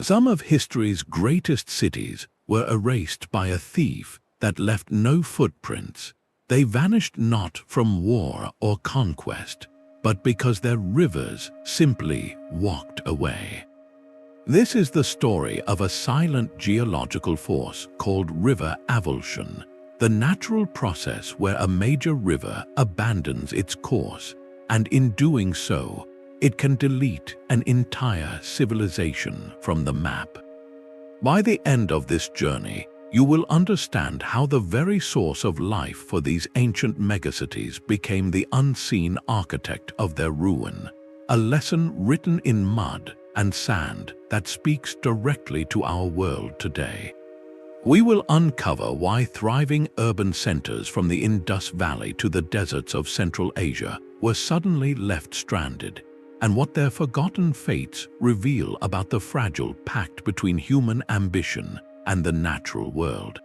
Some of history's greatest cities were erased by a thief that left no footprints. They vanished not from war or conquest, but because their rivers simply walked away. This is the story of a silent geological force called river avulsion, the natural process where a major river abandons its course, and in doing so, it can delete an entire civilization from the map. By the end of this journey, you will understand how the very source of life for these ancient megacities became the unseen architect of their ruin, a lesson written in mud and sand that speaks directly to our world today. We will uncover why thriving urban centers from the Indus Valley to the deserts of Central Asia were suddenly left stranded, and what their forgotten fates reveal about the fragile pact between human ambition and the natural world.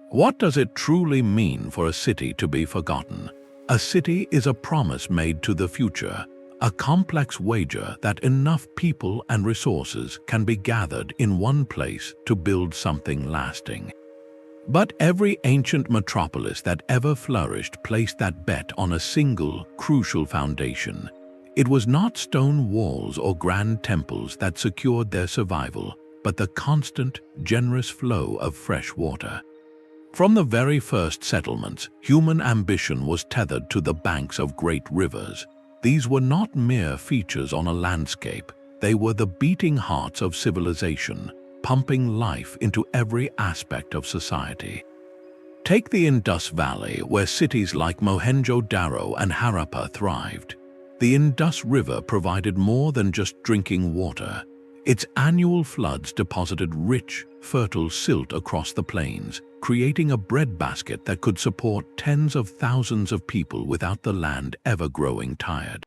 What does it truly mean for a city to be forgotten? A city is a promise made to the future, a complex wager that enough people and resources can be gathered in one place to build something lasting. But every ancient metropolis that ever flourished placed that bet on a single, crucial foundation. It was not stone walls or grand temples that secured their survival, but the constant, generous flow of fresh water. From the very first settlements, human ambition was tethered to the banks of great rivers. These were not mere features on a landscape, they were the beating hearts of civilization, pumping life into every aspect of society. Take the Indus Valley, where cities like Mohenjo-daro and Harappa thrived. The Indus River provided more than just drinking water. Its annual floods deposited rich, fertile silt across the plains, creating a breadbasket that could support tens of thousands of people without the land ever growing tired.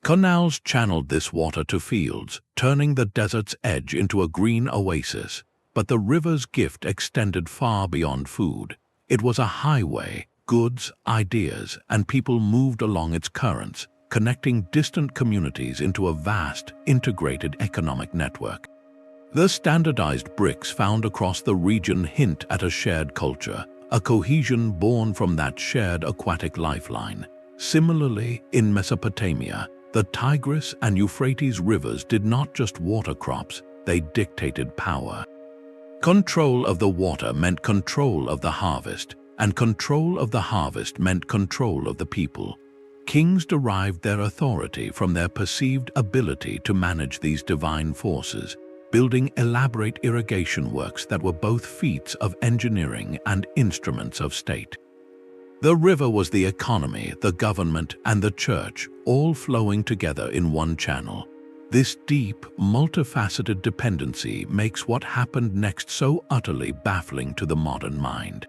Canals channeled this water to fields, turning the desert's edge into a green oasis. But the river's gift extended far beyond food. It was a highway. Goods, ideas, and people moved along its currents, connecting distant communities into a vast, integrated economic network. The standardized bricks found across the region hint at a shared culture, a cohesion born from that shared aquatic lifeline. Similarly, in Mesopotamia, the Tigris and Euphrates rivers did not just water crops, they dictated power. Control of the water meant control of the harvest, and control of the harvest meant control of the people. Kings derived their authority from their perceived ability to manage these divine forces, building elaborate irrigation works that were both feats of engineering and instruments of state. The river was the economy, the government, and the church, all flowing together in one channel. This deep, multifaceted dependency makes what happened next so utterly baffling to the modern mind.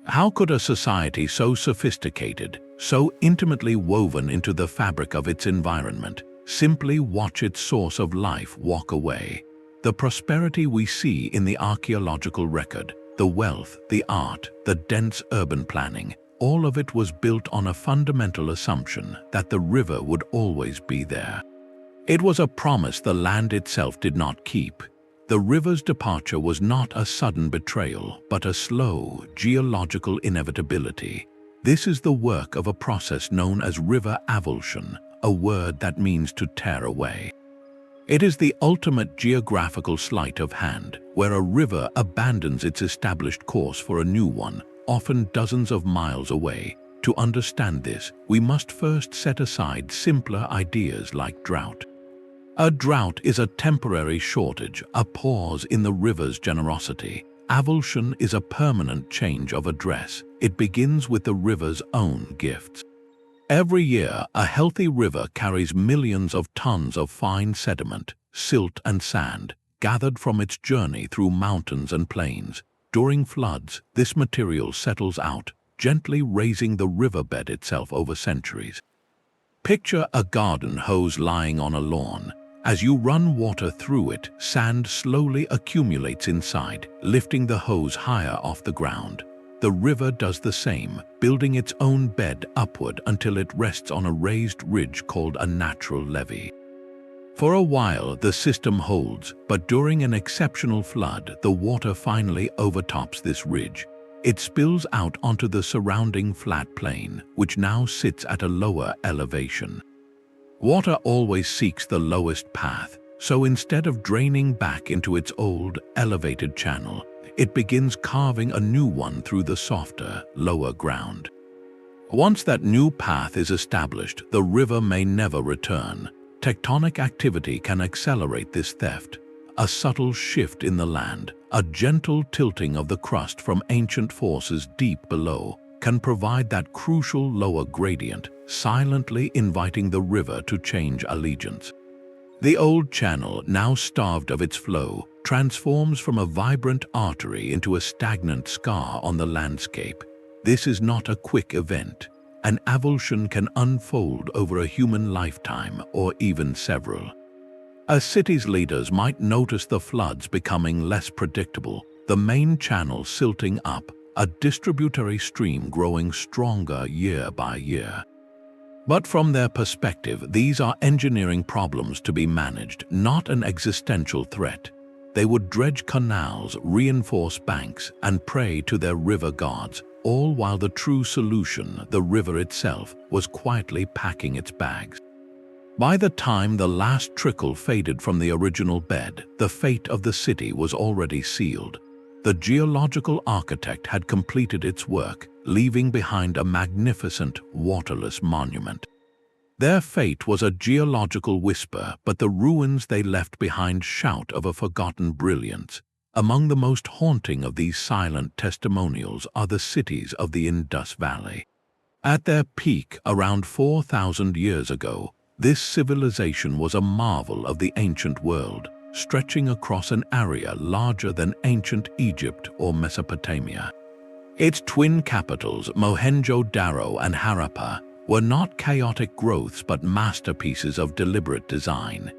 How could a society so sophisticated, so intimately woven into the fabric of its environment, simply watch its source of life walk away? The prosperity we see in the archaeological record, the wealth, the art, the dense urban planning, all of it was built on a fundamental assumption that the river would always be there. It was a promise the land itself did not keep. The river's departure was not a sudden betrayal, but a slow, geological inevitability. This is the work of a process known as river avulsion, a word that means to tear away. It is the ultimate geographical sleight of hand, where a river abandons its established course for a new one, often dozens of miles away. To understand this, we must first set aside simpler ideas like drought. A drought is a temporary shortage, a pause in the river's generosity. Avulsion is a permanent change of address. It begins with the river's own gifts. Every year, a healthy river carries millions of tons of fine sediment, silt and sand, gathered from its journey through mountains and plains. During floods, this material settles out, gently raising the riverbed itself over centuries. Picture a garden hose lying on a lawn. As you run water through it, sand slowly accumulates inside, lifting the hose higher off the ground. The river does the same, building its own bed upward until it rests on a raised ridge called a natural levee. For a while, the system holds, but during an exceptional flood, the water finally overtops this ridge. It spills out onto the surrounding flat plain, which now sits at a lower elevation. Water always seeks the lowest path, so instead of draining back into its old, elevated channel, it begins carving a new one through the softer, lower ground. Once that new path is established, the river may never return. Tectonic activity can accelerate this theft. A subtle shift in the land, a gentle tilting of the crust from ancient forces deep below, can provide that crucial lower gradient, silently inviting the river to change allegiance. The old channel, now starved of its flow, transforms from a vibrant artery into a stagnant scar on the landscape. This is not a quick event. An avulsion can unfold over a human lifetime or even several. A city's leaders might notice the floods becoming less predictable, the main channel silting up, a distributary stream growing stronger year by year. But from their perspective, these are engineering problems to be managed, not an existential threat. They would dredge canals, reinforce banks, and pray to their river gods, all while the true solution, the river itself, was quietly packing its bags. By the time the last trickle faded from the original bed, the fate of the city was already sealed. The geological architect had completed its work, leaving behind a magnificent, waterless monument. Their fate was a geological whisper, but the ruins they left behind shout of a forgotten brilliance. Among the most haunting of these silent testimonials are the cities of the Indus Valley. At their peak, around 4,000 years ago, this civilization was a marvel of the ancient world, stretching across an area larger than ancient Egypt or Mesopotamia. Its twin capitals, Mohenjo-daro and Harappa, were not chaotic growths but masterpieces of deliberate design.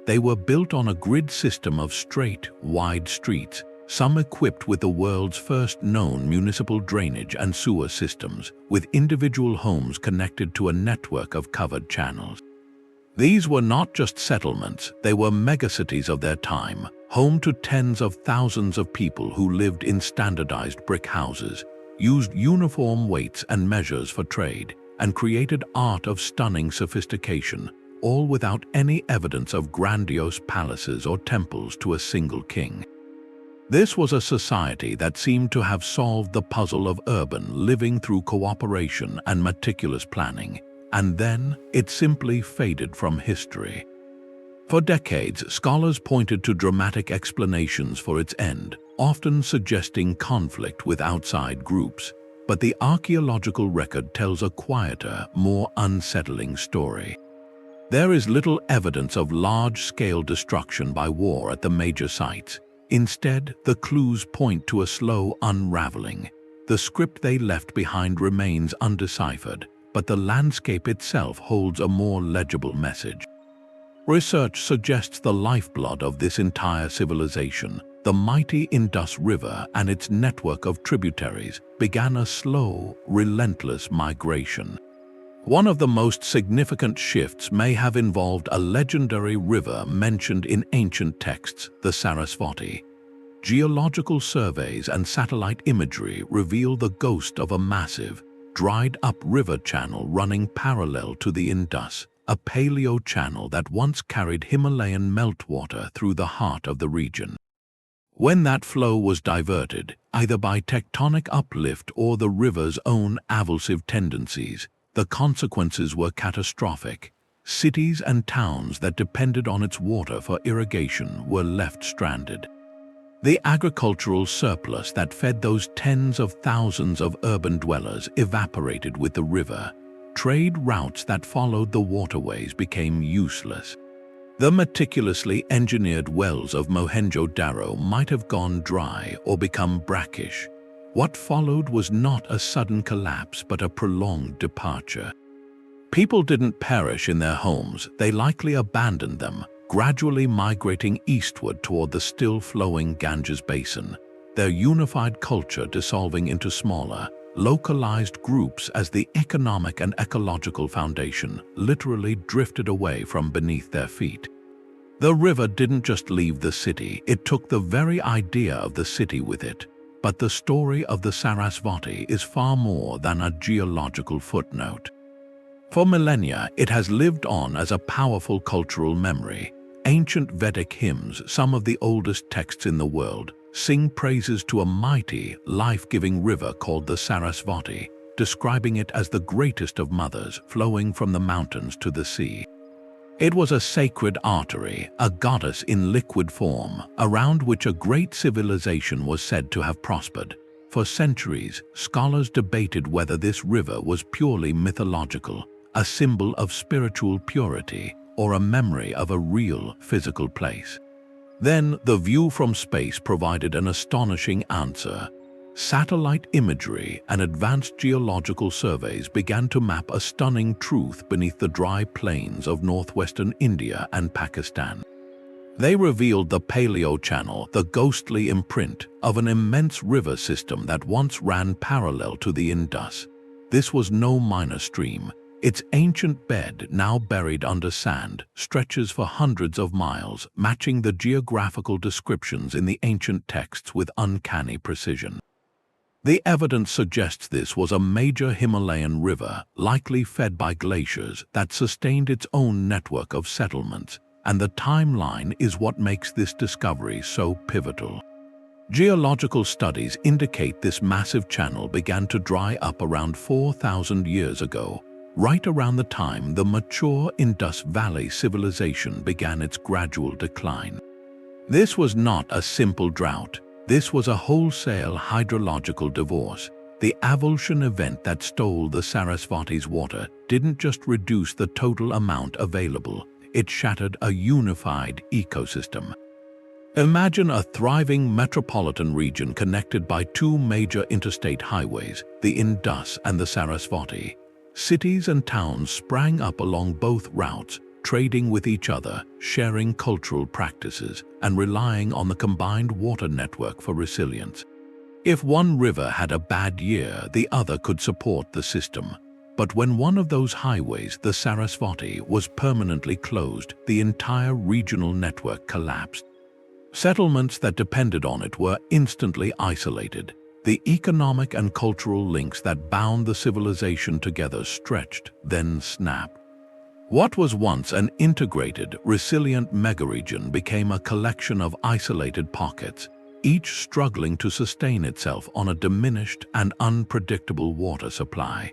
They were built on a grid system of straight, wide streets, some equipped with the world's first known municipal drainage and sewer systems, with individual homes connected to a network of covered channels. These were not just settlements, they were megacities of their time, home to tens of thousands of people who lived in standardized brick houses, used uniform weights and measures for trade, and created art of stunning sophistication, all without any evidence of grandiose palaces or temples to a single king. This was a society that seemed to have solved the puzzle of urban living through cooperation and meticulous planning, and then it simply faded from history. For decades, scholars pointed to dramatic explanations for its end, often suggesting conflict with outside groups, but the archaeological record tells a quieter, more unsettling story. There is little evidence of large-scale destruction by war at the major sites. Instead, the clues point to a slow unraveling. The script they left behind remains undeciphered, but the landscape itself holds a more legible message. Research suggests the lifeblood of this entire civilization, the mighty Indus River and its network of tributaries, began a slow, relentless migration. One of the most significant shifts may have involved a legendary river mentioned in ancient texts, the Sarasvati. Geological surveys and satellite imagery reveal the ghost of a massive, dried-up river channel running parallel to the Indus, a paleo-channel that once carried Himalayan meltwater through the heart of the region. When that flow was diverted, either by tectonic uplift or the river's own avulsive tendencies, the consequences were catastrophic. Cities and towns that depended on its water for irrigation were left stranded. The agricultural surplus that fed those tens of thousands of urban dwellers evaporated with the river. Trade routes that followed the waterways became useless. The meticulously engineered wells of Mohenjo-daro might have gone dry or become brackish. What followed was not a sudden collapse but a prolonged departure. People didn't perish in their homes, they likely abandoned them, gradually migrating eastward toward the still-flowing Ganges basin, their unified culture dissolving into smaller, localized groups as the economic and ecological foundation literally drifted away from beneath their feet. The river didn't just leave the city, it took the very idea of the city with it. But the story of the Sarasvati is far more than a geological footnote. For millennia, it has lived on as a powerful cultural memory. Ancient Vedic hymns, some of the oldest texts in the world, sing praises to a mighty, life-giving river called the Sarasvati, describing it as the greatest of mothers flowing from the mountains to the sea. It was a sacred artery, a goddess in liquid form, around which a great civilization was said to have prospered. For centuries, scholars debated whether this river was purely mythological, a symbol of spiritual purity, or a memory of a real physical place. Then, the view from space provided an astonishing answer. Satellite imagery and advanced geological surveys began to map a stunning truth beneath the dry plains of northwestern India and Pakistan. They revealed the paleo-channel, the ghostly imprint of an immense river system that once ran parallel to the Indus. This was no minor stream. Its ancient bed, now buried under sand, stretches for hundreds of miles, matching the geographical descriptions in the ancient texts with uncanny precision. The evidence suggests this was a major Himalayan river, likely fed by glaciers, that sustained its own network of settlements, and the timeline is what makes this discovery so pivotal. Geological studies indicate this massive channel began to dry up around 4,000 years ago, right around the time the mature Indus Valley civilization began its gradual decline. This was not a simple drought. This was a wholesale hydrological divorce. The Avulsion event that stole the Sarasvati's water didn't just reduce the total amount available, it shattered a unified ecosystem. Imagine a thriving metropolitan region connected by two major interstate highways, the Indus and the Sarasvati. Cities and towns sprang up along both routes, trading with each other, sharing cultural practices, and relying on the combined water network for resilience. If one river had a bad year, the other could support the system. But when one of those highways, the Sarasvati, was permanently closed, the entire regional network collapsed. Settlements that depended on it were instantly isolated. The economic and cultural links that bound the civilization together stretched, then snapped. What was once an integrated, resilient megaregion became a collection of isolated pockets, each struggling to sustain itself on a diminished and unpredictable water supply.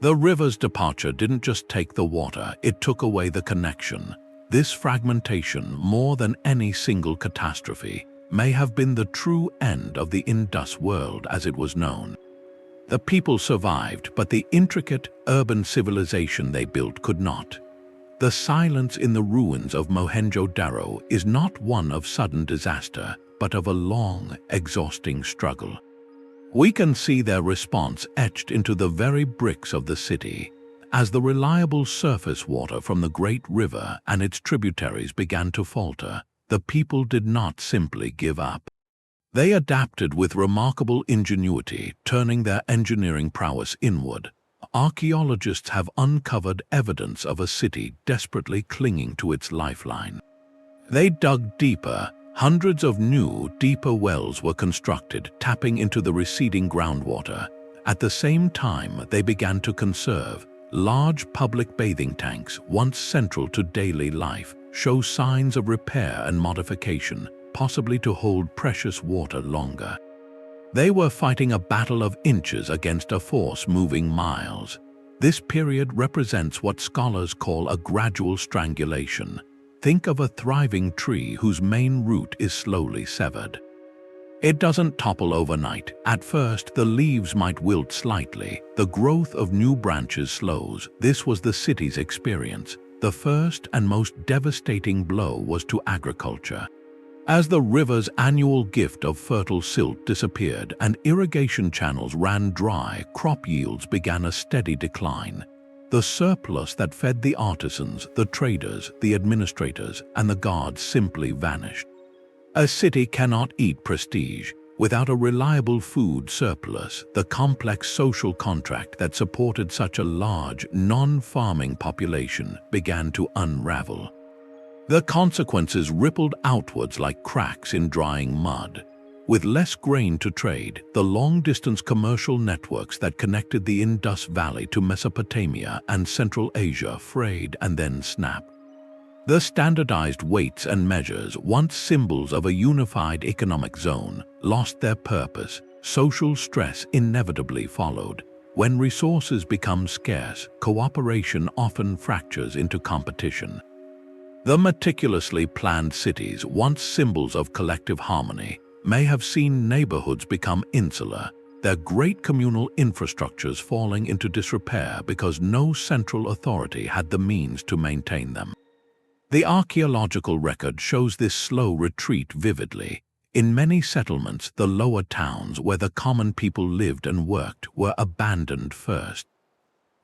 The river's departure didn't just take the water, it took away the connection. This fragmentation, more than any single catastrophe, may have been the true end of the Indus world as it was known. The people survived, but the intricate urban civilization they built could not. The silence in the ruins of Mohenjo-daro is not one of sudden disaster, but of a long, exhausting struggle. We can see their response etched into the very bricks of the city. As the reliable surface water from the great river and its tributaries began to falter, the people did not simply give up. They adapted with remarkable ingenuity, turning their engineering prowess inward. Archaeologists have uncovered evidence of a city desperately clinging to its lifeline. They dug deeper. Hundreds of new, deeper wells were constructed, tapping into the receding groundwater. At the same time, they began to conserve. Large public bathing tanks, once central to daily life, show signs of repair and modification, possibly to hold precious water longer. They were fighting a battle of inches against a force moving miles. This period represents what scholars call a gradual strangulation. Think of a thriving tree whose main root is slowly severed. It doesn't topple overnight. At first, the leaves might wilt slightly. The growth of new branches slows. This was the city's experience. The first and most devastating blow was to agriculture. As the river's annual gift of fertile silt disappeared and irrigation channels ran dry, crop yields began a steady decline. The surplus that fed the artisans, the traders, the administrators, and the guards simply vanished. A city cannot eat prestige. Without a reliable food surplus, the complex social contract that supported such a large, non-farming population began to unravel. The consequences rippled outwards like cracks in drying mud. With less grain to trade, the long-distance commercial networks that connected the Indus Valley to Mesopotamia and Central Asia frayed and then snapped. The standardized weights and measures, once symbols of a unified economic zone, lost their purpose. Social stress inevitably followed. When resources become scarce, cooperation often fractures into competition. The meticulously planned cities, once symbols of collective harmony, may have seen neighborhoods become insular, their great communal infrastructures falling into disrepair because no central authority had the means to maintain them. The archaeological record shows this slow retreat vividly. In many settlements, the lower towns where the common people lived and worked were abandoned first.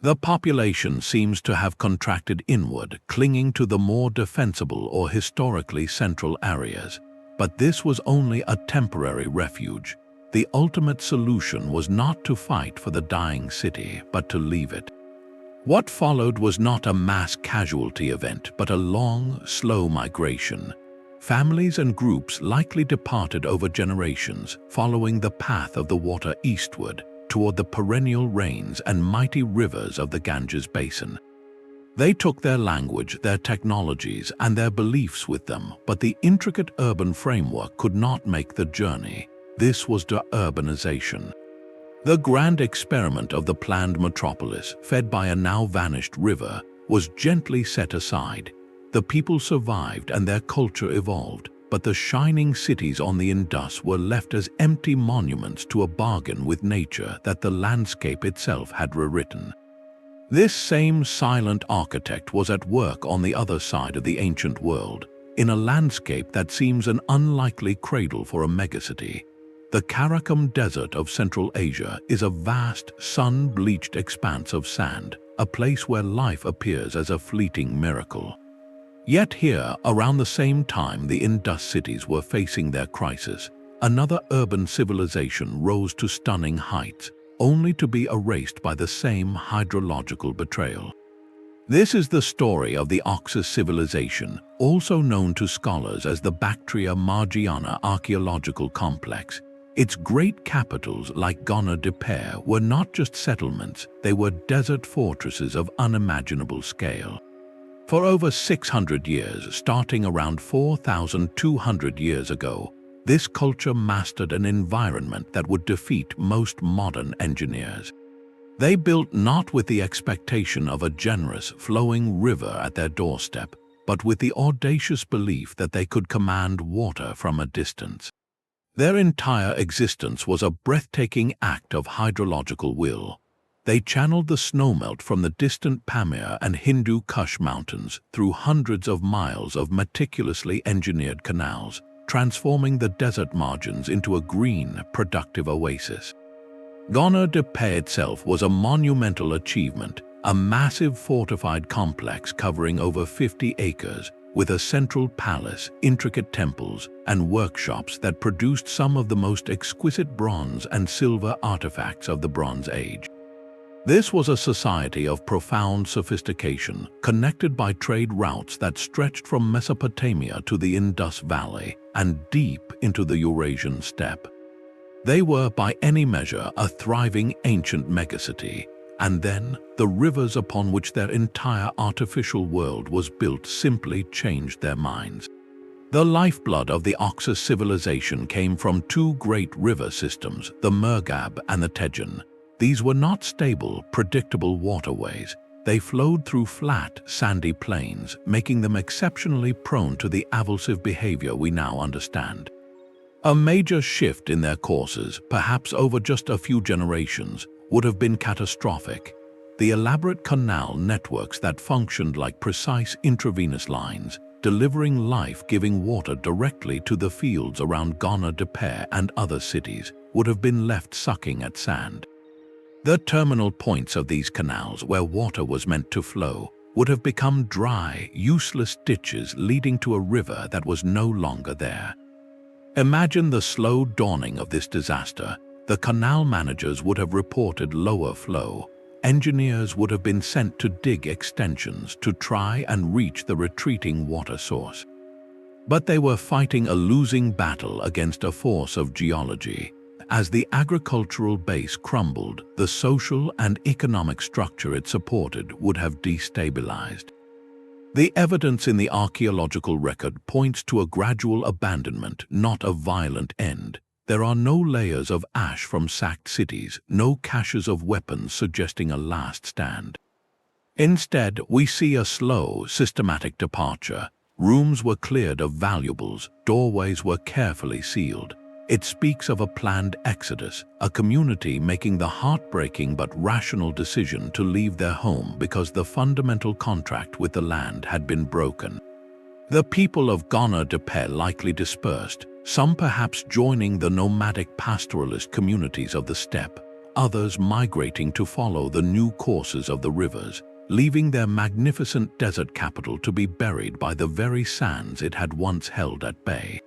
The population seems to have contracted inward, clinging to the more defensible or historically central areas. But this was only a temporary refuge. The ultimate solution was not to fight for the dying city, but to leave it. What followed was not a mass casualty event, but a long, slow migration. Families and groups likely departed over generations, following the path of the water eastward, toward the perennial rains and mighty rivers of the Ganges basin. They took their language, their technologies, and their beliefs with them, but the intricate urban framework could not make the journey. This was de-urbanization. The grand experiment of the planned metropolis, fed by a now-vanished river, was gently set aside. The people survived and their culture evolved, but the shining cities on the Indus were left as empty monuments to a bargain with nature that the landscape itself had rewritten. This same silent architect was at work on the other side of the ancient world, in a landscape that seems an unlikely cradle for a megacity. The Karakum Desert of Central Asia is a vast, sun-bleached expanse of sand, a place where life appears as a fleeting miracle. Yet here, around the same time the Indus cities were facing their crisis, another urban civilization rose to stunning heights, only to be erased by the same hydrological betrayal. This is the story of the Oxus Civilization, also known to scholars as the Bactria-Margiana archaeological complex. Its great capitals, like Gonur Depe, were not just settlements, they were desert fortresses of unimaginable scale. For over 600 years, starting around 4,200 years ago, this culture mastered an environment that would defeat most modern engineers. They built not with the expectation of a generous, flowing river at their doorstep, but with the audacious belief that they could command water from a distance. Their entire existence was a breathtaking act of hydrological will. They channeled the snowmelt from the distant Pamir and Hindu Kush mountains through hundreds of miles of meticulously engineered canals, transforming the desert margins into a green, productive oasis. Gonur Depe itself was a monumental achievement, a massive fortified complex covering over 50 acres, with a central palace, intricate temples, and workshops that produced some of the most exquisite bronze and silver artifacts of the Bronze Age. This was a society of profound sophistication, connected by trade routes that stretched from Mesopotamia to the Indus Valley and deep into the Eurasian steppe. They were, by any measure, a thriving ancient megacity, and then the rivers upon which their entire artificial world was built simply changed their minds. The lifeblood of the Oxus civilization came from two great river systems, the Murghab and the Tejen. These were not stable, predictable waterways. They flowed through flat, sandy plains, making them exceptionally prone to the avulsive behavior we now understand. A major shift in their courses, perhaps over just a few generations, would have been catastrophic. The elaborate canal networks that functioned like precise intravenous lines, delivering life-giving water directly to the fields around Gonur Depe and other cities, would have been left sucking at sand. The terminal points of these canals, where water was meant to flow, would have become dry, useless ditches leading to a river that was no longer there. Imagine the slow dawning of this disaster. The canal managers would have reported lower flow, engineers would have been sent to dig extensions to try and reach the retreating water source. But they were fighting a losing battle against a force of geology. As the agricultural base crumbled, the social and economic structure it supported would have destabilized. The evidence in the archaeological record points to a gradual abandonment, not a violent end. There are no layers of ash from sacked cities, no caches of weapons suggesting a last stand. Instead, we see a slow, systematic departure. Rooms were cleared of valuables, doorways were carefully sealed. It speaks of a planned exodus, a community making the heartbreaking but rational decision to leave their home because the fundamental contract with the land had been broken. The people of Gonur Depe likely dispersed, some perhaps joining the nomadic pastoralist communities of the steppe, others migrating to follow the new courses of the rivers, leaving their magnificent desert capital to be buried by the very sands it had once held at bay.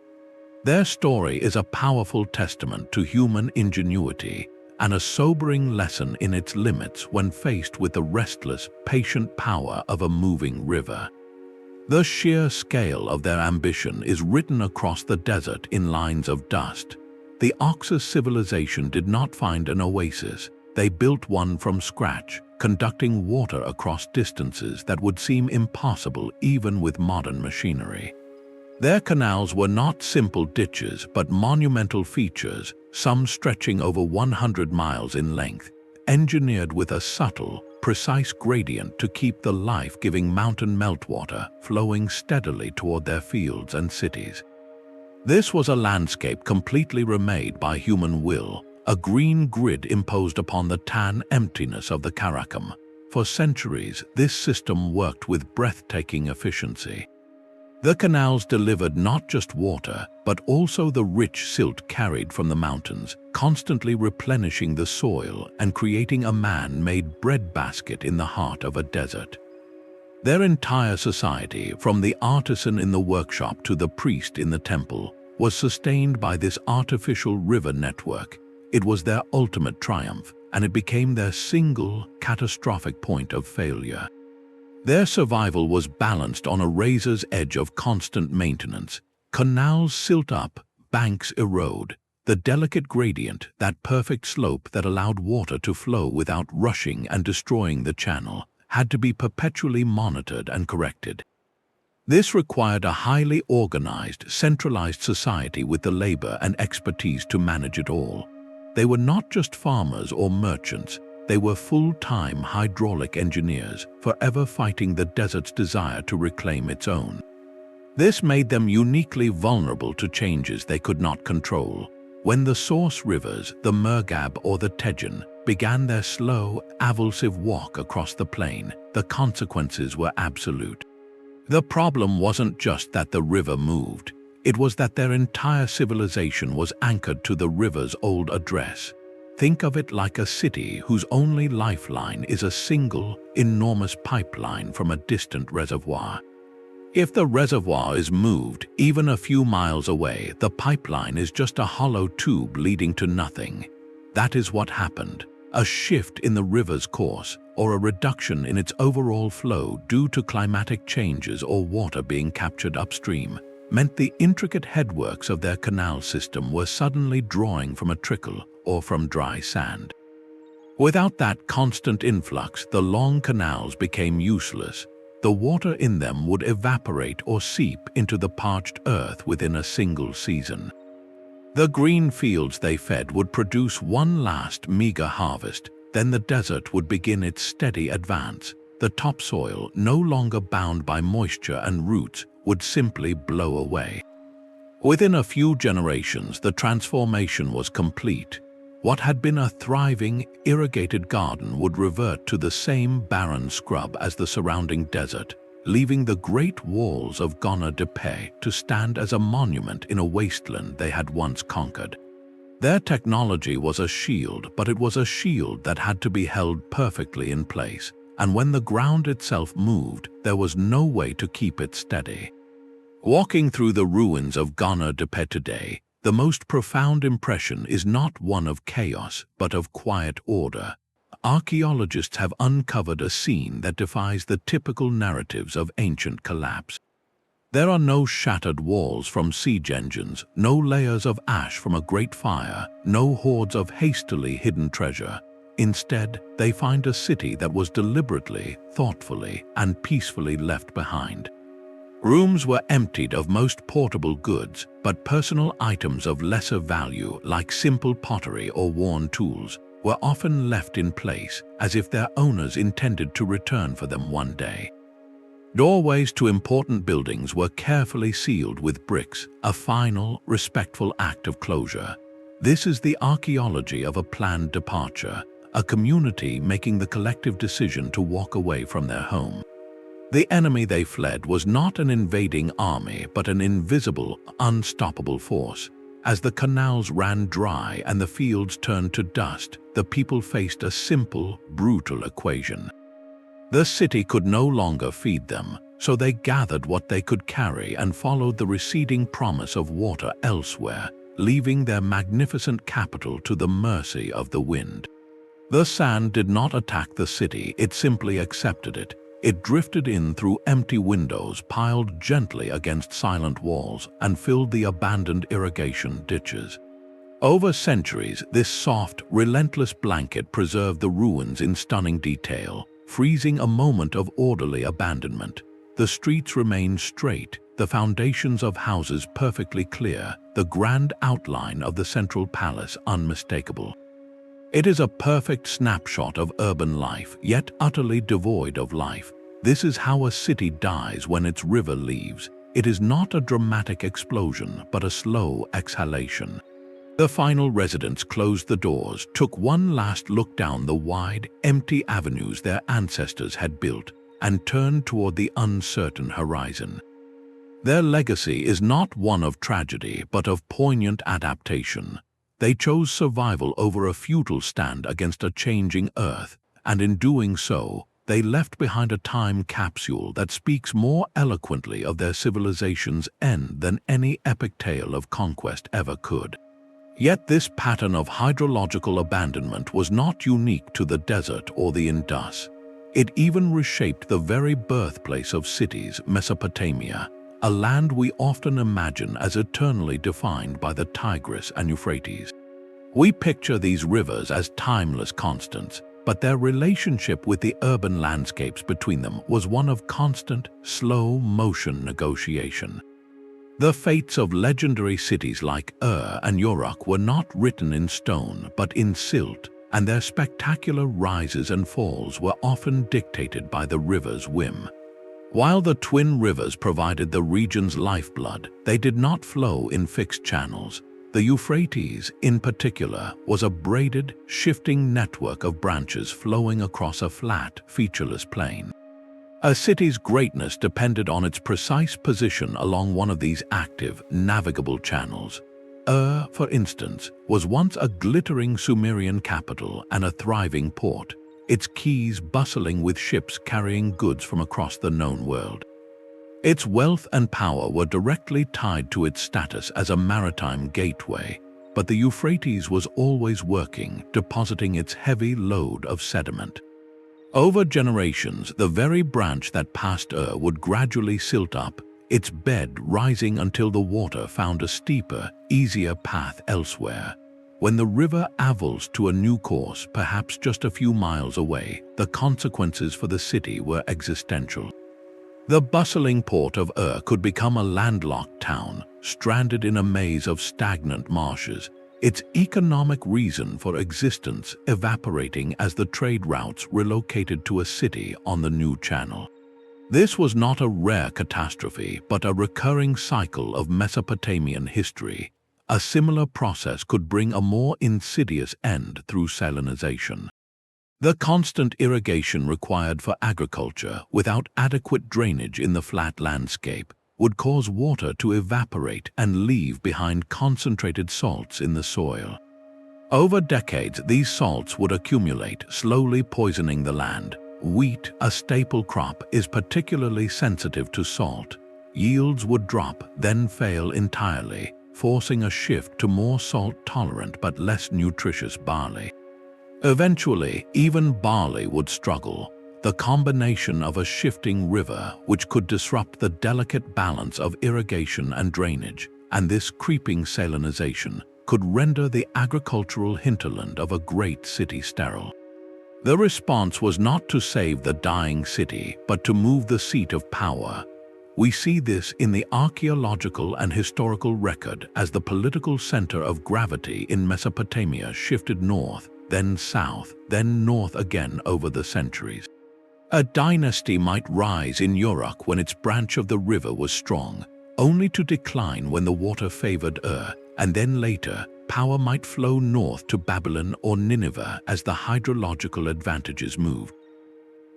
Their story is a powerful testament to human ingenuity and a sobering lesson in its limits when faced with the restless, patient power of a moving river. The sheer scale of their ambition is written across the desert in lines of dust. The Oxus Civilization did not find an oasis. They built one from scratch, conducting water across distances that would seem impossible even with modern machinery. Their canals were not simple ditches but monumental features, some stretching over 100 miles in length, engineered with a subtle, precise gradient to keep the life-giving mountain meltwater flowing steadily toward their fields and cities. This was a landscape completely remade by human will, a green grid imposed upon the tan emptiness of the Karakum. For centuries, this system worked with breathtaking efficiency. The canals delivered not just water, but also the rich silt carried from the mountains, constantly replenishing the soil and creating a man-made breadbasket in the heart of a desert. Their entire society, from the artisan in the workshop to the priest in the temple, was sustained by this artificial river network. It was their ultimate triumph, and it became their single, catastrophic point of failure. Their survival was balanced on a razor's edge of constant maintenance. Canals silt up, banks erode. The delicate gradient, that perfect slope that allowed water to flow without rushing and destroying the channel, had to be perpetually monitored and corrected. This required a highly organized, centralized society with the labor and expertise to manage it all. They were not just farmers or merchants. They were full-time hydraulic engineers, forever fighting the desert's desire to reclaim its own. This made them uniquely vulnerable to changes they could not control. When the source rivers, the Murghab or the Tejen, began their slow, avulsive walk across the plain, the consequences were absolute. The problem wasn't just that the river moved. It was that their entire civilization was anchored to the river's old address. Think of it like a city whose only lifeline is a single, enormous pipeline from a distant reservoir. If the reservoir is moved even a few miles away, the pipeline is just a hollow tube leading to nothing. That is what happened. A shift in the river's course, or a reduction in its overall flow due to climatic changes or water being captured upstream, meant the intricate headworks of their canal system were suddenly drawing from a trickle or from dry sand. Without that constant influx, the long canals became useless. The water in them would evaporate or seep into the parched earth within a single season. The green fields they fed would produce one last meager harvest, then the desert would begin its steady advance. The topsoil, no longer bound by moisture and roots, would simply blow away. Within a few generations, the transformation was complete. What had been a thriving, irrigated garden would revert to the same barren scrub as the surrounding desert, leaving the great walls of Gonur Depe to stand as a monument in a wasteland they had once conquered. Their technology was a shield, but it was a shield that had to be held perfectly in place, and when the ground itself moved, there was no way to keep it steady. Walking through the ruins of Gonur Depe today, the most profound impression is not one of chaos, but of quiet order. archaeologists have uncovered a scene that defies the typical narratives of ancient collapse. There are no shattered walls from siege engines, no layers of ash from a great fire, no hoards of hastily hidden treasure. Instead, they find a city that was deliberately, thoughtfully, and peacefully left behind. Rooms were emptied of most portable goods, but personal items of lesser value, like simple pottery or worn tools, were often left in place as if their owners intended to return for them one day. Doorways to important buildings were carefully sealed with bricks, a final, respectful act of closure. This is the archaeology of a planned departure, a community making the collective decision to walk away from their home. The enemy they fled was not an invading army, but an invisible, unstoppable force. As the canals ran dry and the fields turned to dust, the people faced a simple, brutal equation. The city could no longer feed them, so they gathered what they could carry and followed the receding promise of water elsewhere, leaving their magnificent capital to the mercy of the wind. The sand did not attack the city, it simply accepted it. It drifted in through empty windows piled gently against silent walls and filled the abandoned irrigation ditches. Over centuries, this soft, relentless blanket preserved the ruins in stunning detail, freezing a moment of orderly abandonment. The streets remained straight, the foundations of houses perfectly clear, the grand outline of the central palace unmistakable. It is a perfect snapshot of urban life, yet utterly devoid of life. This is how a city dies when its river leaves. It is not a dramatic explosion, but a slow exhalation. The final residents closed the doors, took one last look down the wide, empty avenues their ancestors had built, and turned toward the uncertain horizon. Their legacy is not one of tragedy, but of poignant adaptation. They chose survival over a futile stand against a changing earth, and in doing so, they left behind a time capsule that speaks more eloquently of their civilization's end than any epic tale of conquest ever could. Yet this pattern of hydrological abandonment was not unique to the desert or the Indus. It even reshaped the very birthplace of cities, Mesopotamia, a land we often imagine as eternally defined by the Tigris and Euphrates. We picture these rivers as timeless constants, but their relationship with the urban landscapes between them was one of constant, slow-motion negotiation. The fates of legendary cities like and Uruk were not written in stone but in silt, and their spectacular rises and falls were often dictated by the river's whim. While the twin rivers provided the region's lifeblood, they did not flow in fixed channels. The Euphrates, in particular, was a braided, shifting network of branches flowing across a flat, featureless plain. A city's greatness depended on its precise position along one of these active, navigable channels. For instance, was once a glittering Sumerian capital and a thriving port, its quays bustling with ships carrying goods from across the known world. Its wealth and power were directly tied to its status as a maritime gateway, but the Euphrates was always working, depositing its heavy load of sediment. Over generations, the very branch that passed would gradually silt up, its bed rising until the water found a steeper, easier path elsewhere. When the river avulsed to a new course, perhaps just a few miles away, the consequences for the city were existential. The bustling port of could become a landlocked town, stranded in a maze of stagnant marshes, its economic reason for existence evaporating as the trade routes relocated to a city on the new channel. This was not a rare catastrophe, but a recurring cycle of Mesopotamian history. A similar process could bring a more insidious end through salinization. The constant irrigation required for agriculture, without adequate drainage in the flat landscape, would cause water to evaporate and leave behind concentrated salts in the soil. Over decades, these salts would accumulate, slowly poisoning the land. Wheat, a staple crop, is particularly sensitive to salt. Yields would drop, then fail entirely, forcing a shift to more salt-tolerant but less nutritious barley. Eventually, even barley would struggle. The combination of a shifting river, which could disrupt the delicate balance of irrigation and drainage, and this creeping salinization, could render the agricultural hinterland of a great city sterile. The response was not to save the dying city, but to move the seat of power. We see this in the archaeological and historical record as the political center of gravity in Mesopotamia shifted north, then south, then north again over the centuries. A dynasty might rise in Uruk when its branch of the river was strong, only to decline when the water favored and then later, power might flow north to Babylon or Nineveh as the hydrological advantages moved.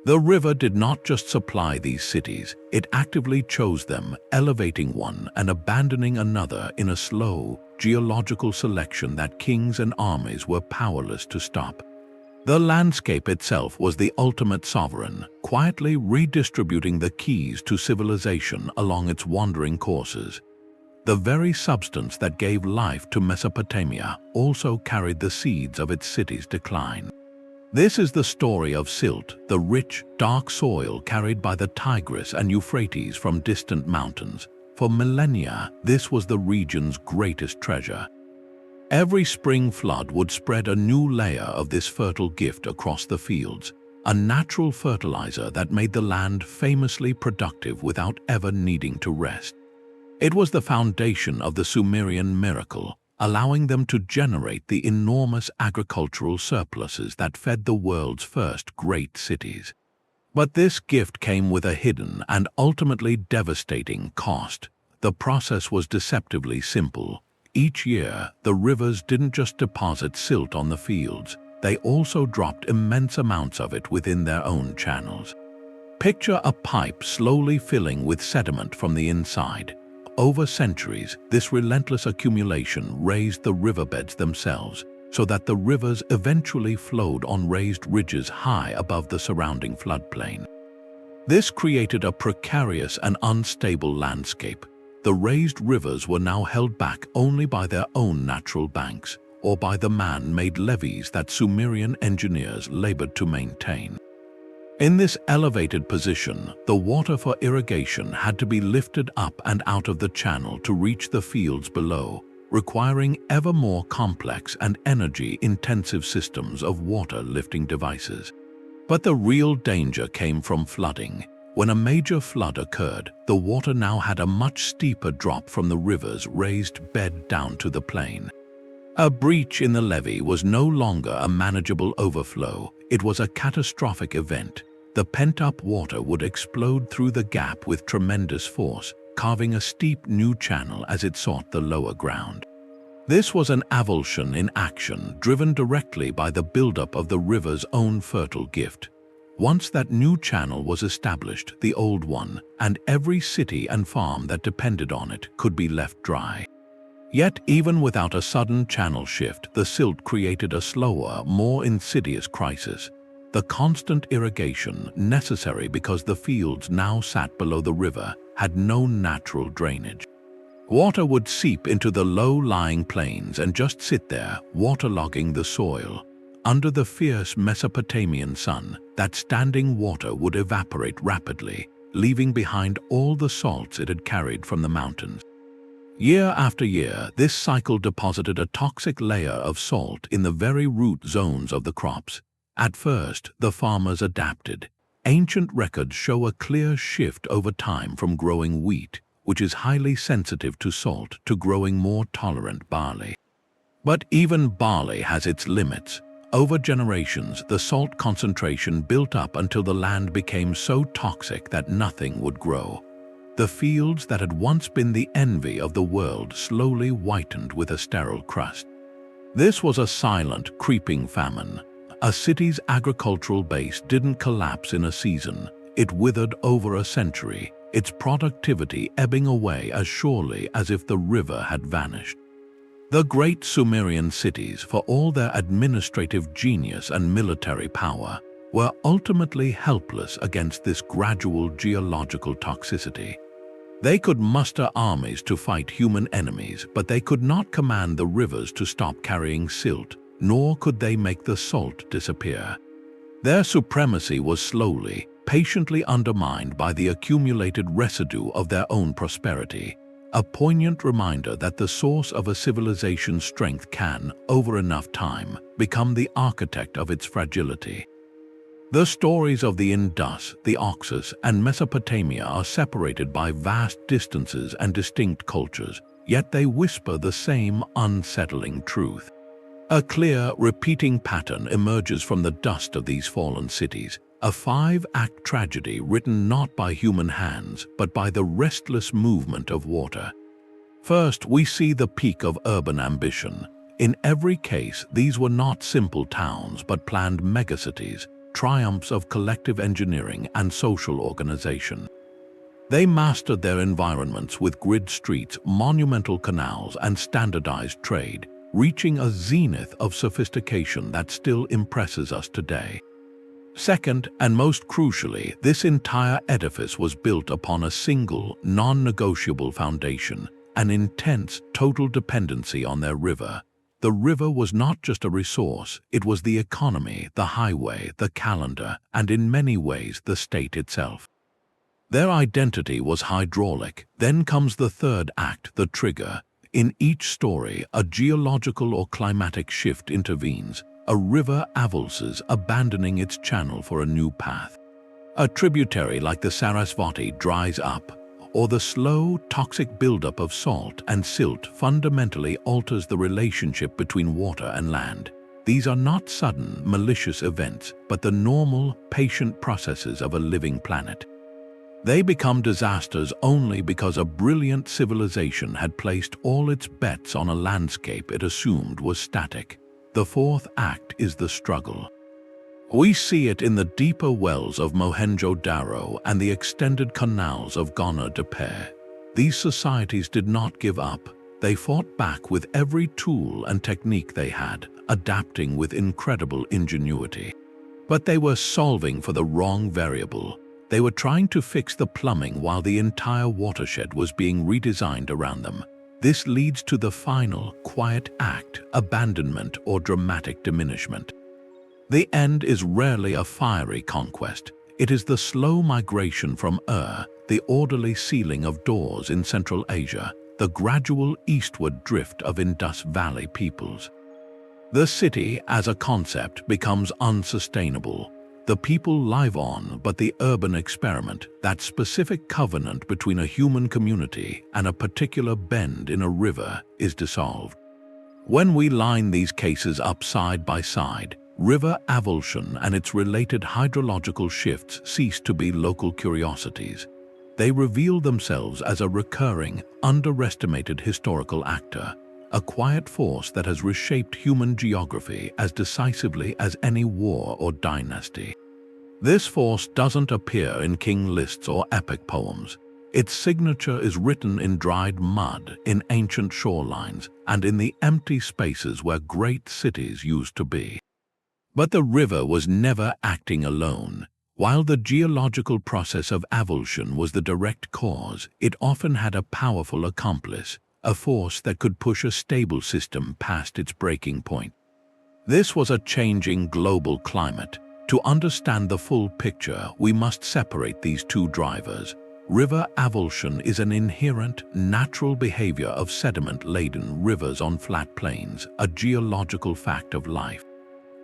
The river did not just supply these cities, it actively chose them, elevating one and abandoning another in a slow, geological selection that kings and armies were powerless to stop. The landscape itself was the ultimate sovereign, quietly redistributing the keys to civilization along its wandering courses. The very substance that gave life to Mesopotamia also carried the seeds of its city's decline. This is the story of silt, the rich, dark soil carried by the Tigris and Euphrates from distant mountains. For millennia, this was the region's greatest treasure. Every spring flood would spread a new layer of this fertile gift across the fields, a natural fertilizer that made the land famously productive without ever needing to rest. It was the foundation of the Sumerian miracle, allowing them to generate the enormous agricultural surpluses that fed the world's first great cities. But this gift came with a hidden and ultimately devastating cost. The process was deceptively simple. Each year, the rivers didn't just deposit silt on the fields, they also dropped immense amounts of it within their own channels. Picture a pipe slowly filling with sediment from the inside. Over centuries, this relentless accumulation raised the riverbeds themselves, so that the rivers eventually flowed on raised ridges high above the surrounding floodplain. This created a precarious and unstable landscape. The raised rivers were now held back only by their own natural banks, or by the man-made levees that Sumerian engineers labored to maintain. In this elevated position, the water for irrigation had to be lifted up and out of the channel to reach the fields below, requiring ever more complex and energy-intensive systems of water-lifting devices. But the real danger came from flooding. When a major flood occurred, the water now had a much steeper drop from the river's raised bed down to the plain. A breach in the levee was no longer a manageable overflow, it was a catastrophic event. The pent-up water would explode through the gap with tremendous force, carving a steep new channel as it sought the lower ground. This was an avulsion in action, driven directly by the buildup of the river's own fertile gift. Once that new channel was established, the old one, and every city and farm that depended on it, could be left dry. Yet, even without a sudden channel shift, the silt created a slower, more insidious crisis. The constant irrigation, necessary because the fields now sat below the river, had no natural drainage. Water would seep into the low-lying plains and just sit there, waterlogging the soil. Under the fierce Mesopotamian sun, that standing water would evaporate rapidly, leaving behind all the salts it had carried from the mountains. Year after year, this cycle deposited a toxic layer of salt in the very root zones of the crops. At first, the farmers adapted. Ancient records show a clear shift over time from growing wheat, which is highly sensitive to salt, to growing more tolerant barley. But even barley has its limits. Over generations, the salt concentration built up until the land became so toxic that nothing would grow. The fields that had once been the envy of the world slowly whitened with a sterile crust. This was a silent, creeping famine. A city's agricultural base didn't collapse in a season. It withered over a century, its productivity ebbing away as surely as if the river had vanished. The great Sumerian cities, for all their administrative genius and military power, were ultimately helpless against this gradual geological toxicity. They could muster armies to fight human enemies, but they could not command the rivers to stop carrying silt, nor could they make the salt disappear. Their supremacy was slowly, patiently undermined by the accumulated residue of their own prosperity, a poignant reminder that the source of a civilization's strength can, over enough time, become the architect of its fragility. The stories of the Indus, the Oxus, and Mesopotamia are separated by vast distances and distinct cultures, yet they whisper the same unsettling truth. A clear, repeating pattern emerges from the dust of these fallen cities, a 5-act tragedy written not by human hands but by the restless movement of water. First, we see the peak of urban ambition. In every case, these were not simple towns but planned megacities, triumphs of collective engineering and social organization. They mastered their environments with grid streets, monumental canals, and standardized trade, reaching a zenith of sophistication that still impresses us today. Second, and most crucially, this entire edifice was built upon a single, non-negotiable foundation, an intense, total dependency on their river. The river was not just a resource, it was the economy, the highway, the calendar, and in many ways the state itself. Their identity was hydraulic. Then comes the third act, the trigger. In each story, a geological or climatic shift intervenes. A river avulses, abandoning its channel for a new path. A tributary like the Sarasvati dries up, or the slow, toxic buildup of salt and silt fundamentally alters the relationship between water and land. These are not sudden, malicious events, but the normal, patient processes of a living planet. They become disasters only because a brilliant civilization had placed all its bets on a landscape it assumed was static. The fourth act is the struggle. We see it in the deeper wells of Mohenjo-daro and the extended canals of Gonur Depe. These societies did not give up. They fought back with every tool and technique they had, adapting with incredible ingenuity. But they were solving for the wrong variable. They were trying to fix the plumbing while the entire watershed was being redesigned around them. This leads to the final, quiet act, abandonment or dramatic diminishment. The end is rarely a fiery conquest. It is the slow migration from the orderly sealing of doors in Central Asia, the gradual eastward drift of Indus Valley peoples. The city, as a concept, becomes unsustainable. The people live on, but the urban experiment, that specific covenant between a human community and a particular bend in a river, is dissolved. When we line these cases up side by side, river avulsion and its related hydrological shifts cease to be local curiosities. They reveal themselves as a recurring, underestimated historical actor, a quiet force that has reshaped human geography as decisively as any war or dynasty. This force doesn't appear in king lists or epic poems. Its signature is written in dried mud, in ancient shorelines, and in the empty spaces where great cities used to be. But the river was never acting alone. While the geological process of avulsion was the direct cause, it often had a powerful accomplice, a force that could push a stable system past its breaking point. This was a changing global climate. To understand the full picture, we must separate these two drivers. River avulsion is an inherent, natural behavior of sediment-laden rivers on flat plains, a geological fact of life.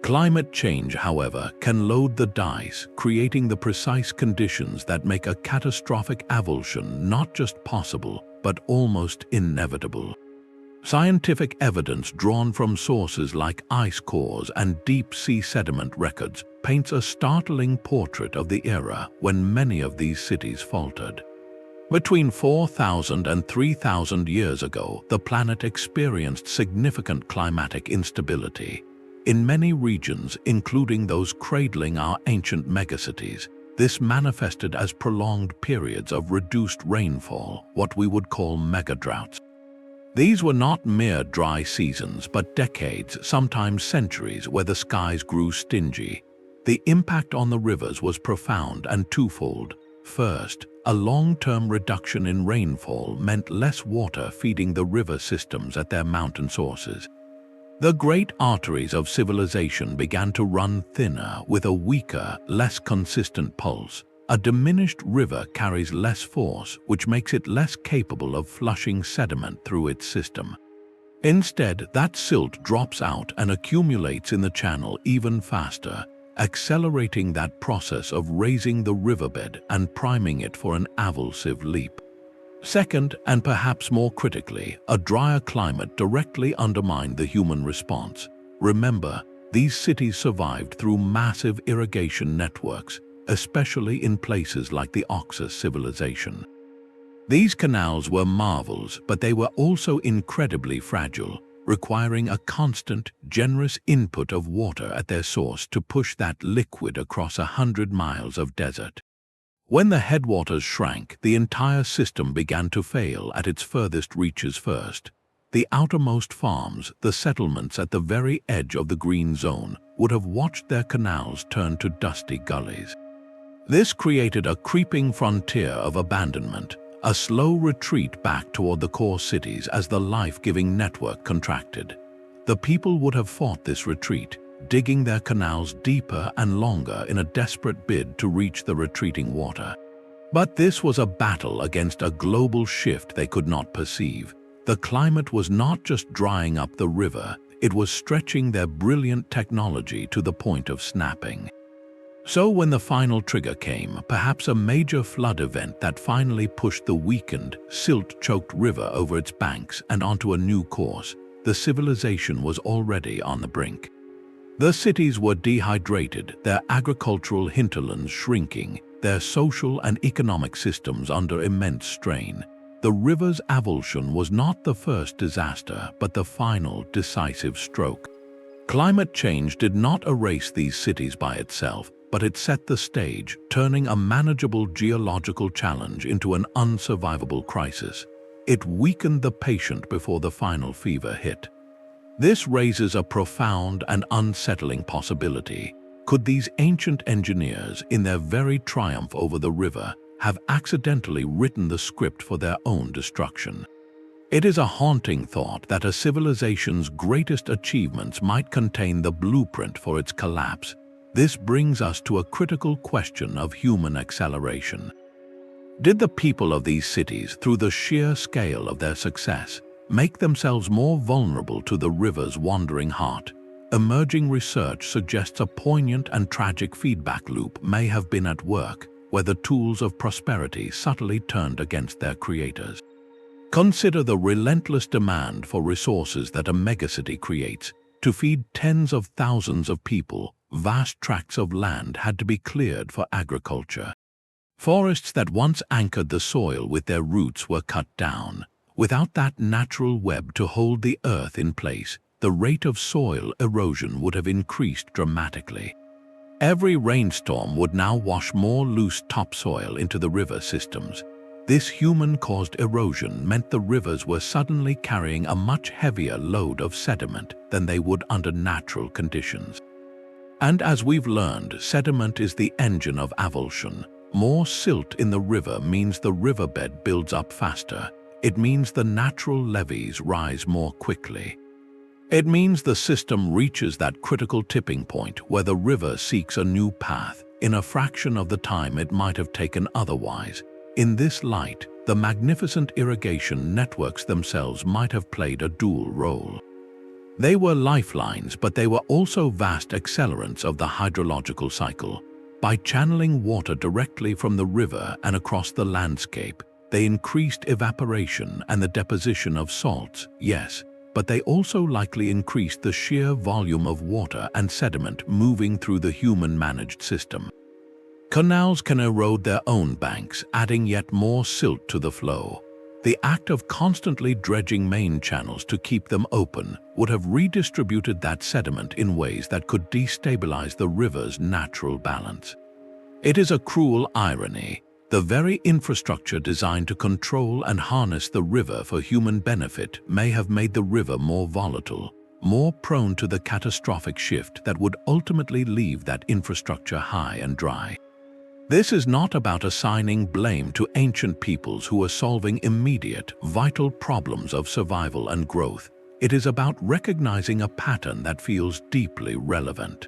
Climate change, however, can load the dice, creating the precise conditions that make a catastrophic avulsion not just possible, but almost inevitable. Scientific evidence drawn from sources like ice cores and deep-sea sediment records paints a startling portrait of the era when many of these cities faltered. Between 4,000 and 3,000 years ago, the planet experienced significant climatic instability. In many regions, including those cradling our ancient megacities, this manifested as prolonged periods of reduced rainfall, what we would call megadroughts. These were not mere dry seasons, but decades, sometimes centuries, where the skies grew stingy. The impact on the rivers was profound and twofold. First, a long-term reduction in rainfall meant less water feeding the river systems at their mountain sources. The great arteries of civilization began to run thinner with a weaker, less consistent pulse. A diminished river carries less force, which makes it less capable of flushing sediment through its system. Instead, that silt drops out and accumulates in the channel even faster, accelerating that process of raising the riverbed and priming it for an avulsive leap. Second, and perhaps more critically, a drier climate directly undermined the human response. Remember, these cities survived through massive irrigation networks, especially in places like the Oxus Civilization. These canals were marvels, but they were also incredibly fragile, requiring a constant, generous input of water at their source to push that liquid across 100 miles of desert. When the headwaters shrank, the entire system began to fail at its furthest reaches first. The outermost farms, the settlements at the very edge of the green zone, would have watched their canals turn to dusty gullies. This created a creeping frontier of abandonment, a slow retreat back toward the core cities as the life-giving network contracted. The people would have fought this retreat, digging their canals deeper and longer in a desperate bid to reach the retreating water. But this was a battle against a global shift they could not perceive. The climate was not just drying up the river, it was stretching their brilliant technology to the point of snapping. So when the final trigger came, perhaps a major flood event that finally pushed the weakened, silt-choked river over its banks and onto a new course, the civilization was already on the brink. The cities were dehydrated, their agricultural hinterlands shrinking, their social and economic systems under immense strain. The river's avulsion was not the first disaster, but the final, decisive stroke. Climate change did not erase these cities by itself, but it set the stage, turning a manageable geological challenge into an unsurvivable crisis. It weakened the patient before the final fever hit. This raises a profound and unsettling possibility. Could these ancient engineers, in their very triumph over the river, have accidentally written the script for their own destruction? It is a haunting thought that a civilization's greatest achievements might contain the blueprint for its collapse. This brings us to a critical question of human acceleration. Did the people of these cities, through the sheer scale of their success, make themselves more vulnerable to the river's wandering heart? Emerging research suggests a poignant and tragic feedback loop may have been at work, where the tools of prosperity subtly turned against their creators. Consider the relentless demand for resources that a megacity creates. To feed tens of thousands of people, vast tracts of land had to be cleared for agriculture. Forests that once anchored the soil with their roots were cut down. Without that natural web to hold the earth in place, the rate of soil erosion would have increased dramatically. Every rainstorm would now wash more loose topsoil into the river systems. This human-caused erosion meant the rivers were suddenly carrying a much heavier load of sediment than they would under natural conditions. And as we've learned, sediment is the engine of avulsion. More silt in the river means the riverbed builds up faster. It means the natural levees rise more quickly. It means the system reaches that critical tipping point where the river seeks a new path in a fraction of the time it might have taken otherwise. In this light, the magnificent irrigation networks themselves might have played a dual role. They were lifelines, but they were also vast accelerants of the hydrological cycle. By channeling water directly from the river and across the landscape, they increased evaporation and the deposition of salts, yes, but they also likely increased the sheer volume of water and sediment moving through the human-managed system. Canals can erode their own banks, adding yet more silt to the flow. The act of constantly dredging main channels to keep them open would have redistributed that sediment in ways that could destabilize the river's natural balance. It is a cruel irony. The very infrastructure designed to control and harness the river for human benefit may have made the river more volatile, more prone to the catastrophic shift that would ultimately leave that infrastructure high and dry. This is not about assigning blame to ancient peoples who were solving immediate, vital problems of survival and growth. It is about recognizing a pattern that feels deeply relevant.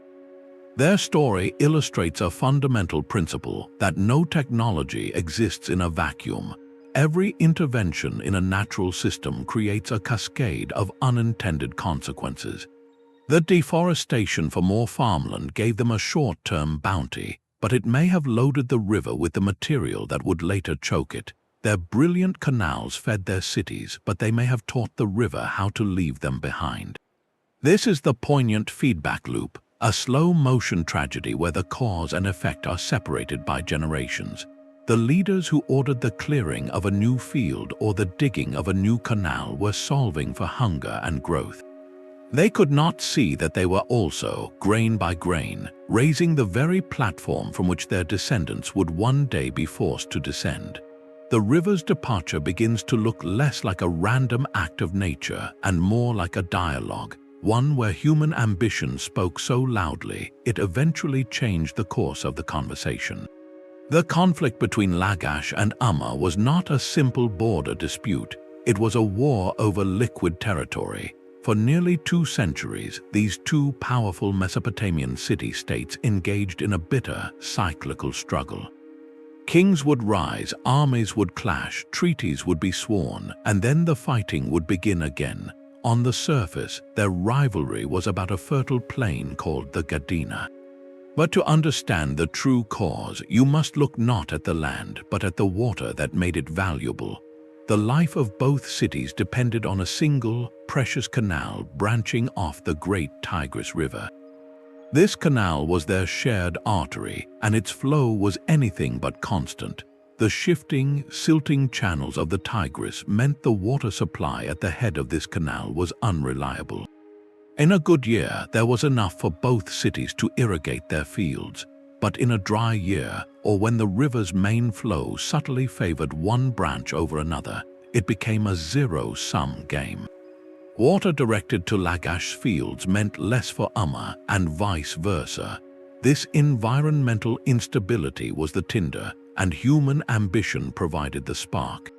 Their story illustrates a fundamental principle that no technology exists in a vacuum. Every intervention in a natural system creates a cascade of unintended consequences. The deforestation for more farmland gave them a short-term bounty, but it may have loaded the river with the material that would later choke it. Their brilliant canals fed their cities, but they may have taught the river how to leave them behind. This is the poignant feedback loop, a slow-motion tragedy where the cause and effect are separated by generations. The leaders who ordered the clearing of a new field or the digging of a new canal were solving for hunger and growth. They could not see that they were also, grain by grain, raising the very platform from which their descendants would one day be forced to descend. The river's departure begins to look less like a random act of nature and more like a dialogue, one where human ambition spoke so loudly it eventually changed the course of the conversation. The conflict between Lagash and Amma was not a simple border dispute, it was a war over liquid territory. For nearly 2 centuries, these two powerful Mesopotamian city-states engaged in a bitter, cyclical struggle. Kings would rise, armies would clash, treaties would be sworn, and then the fighting would begin again. On the surface, their rivalry was about a fertile plain called the Gadina. But to understand the true cause, you must look not at the land, but at the water that made it valuable. The life of both cities depended on a single, precious canal branching off the great Tigris River. This canal was their shared artery, and its flow was anything but constant. The shifting, silting channels of the Tigris meant the water supply at the head of this canal was unreliable. In a good year, there was enough for both cities to irrigate their fields, but in a dry year, or when the river's main flow subtly favored one branch over another, it became a zero-sum game. Water directed to Lagash fields meant less for Amma, and vice versa. This environmental instability was the tinder, and human ambition provided the spark.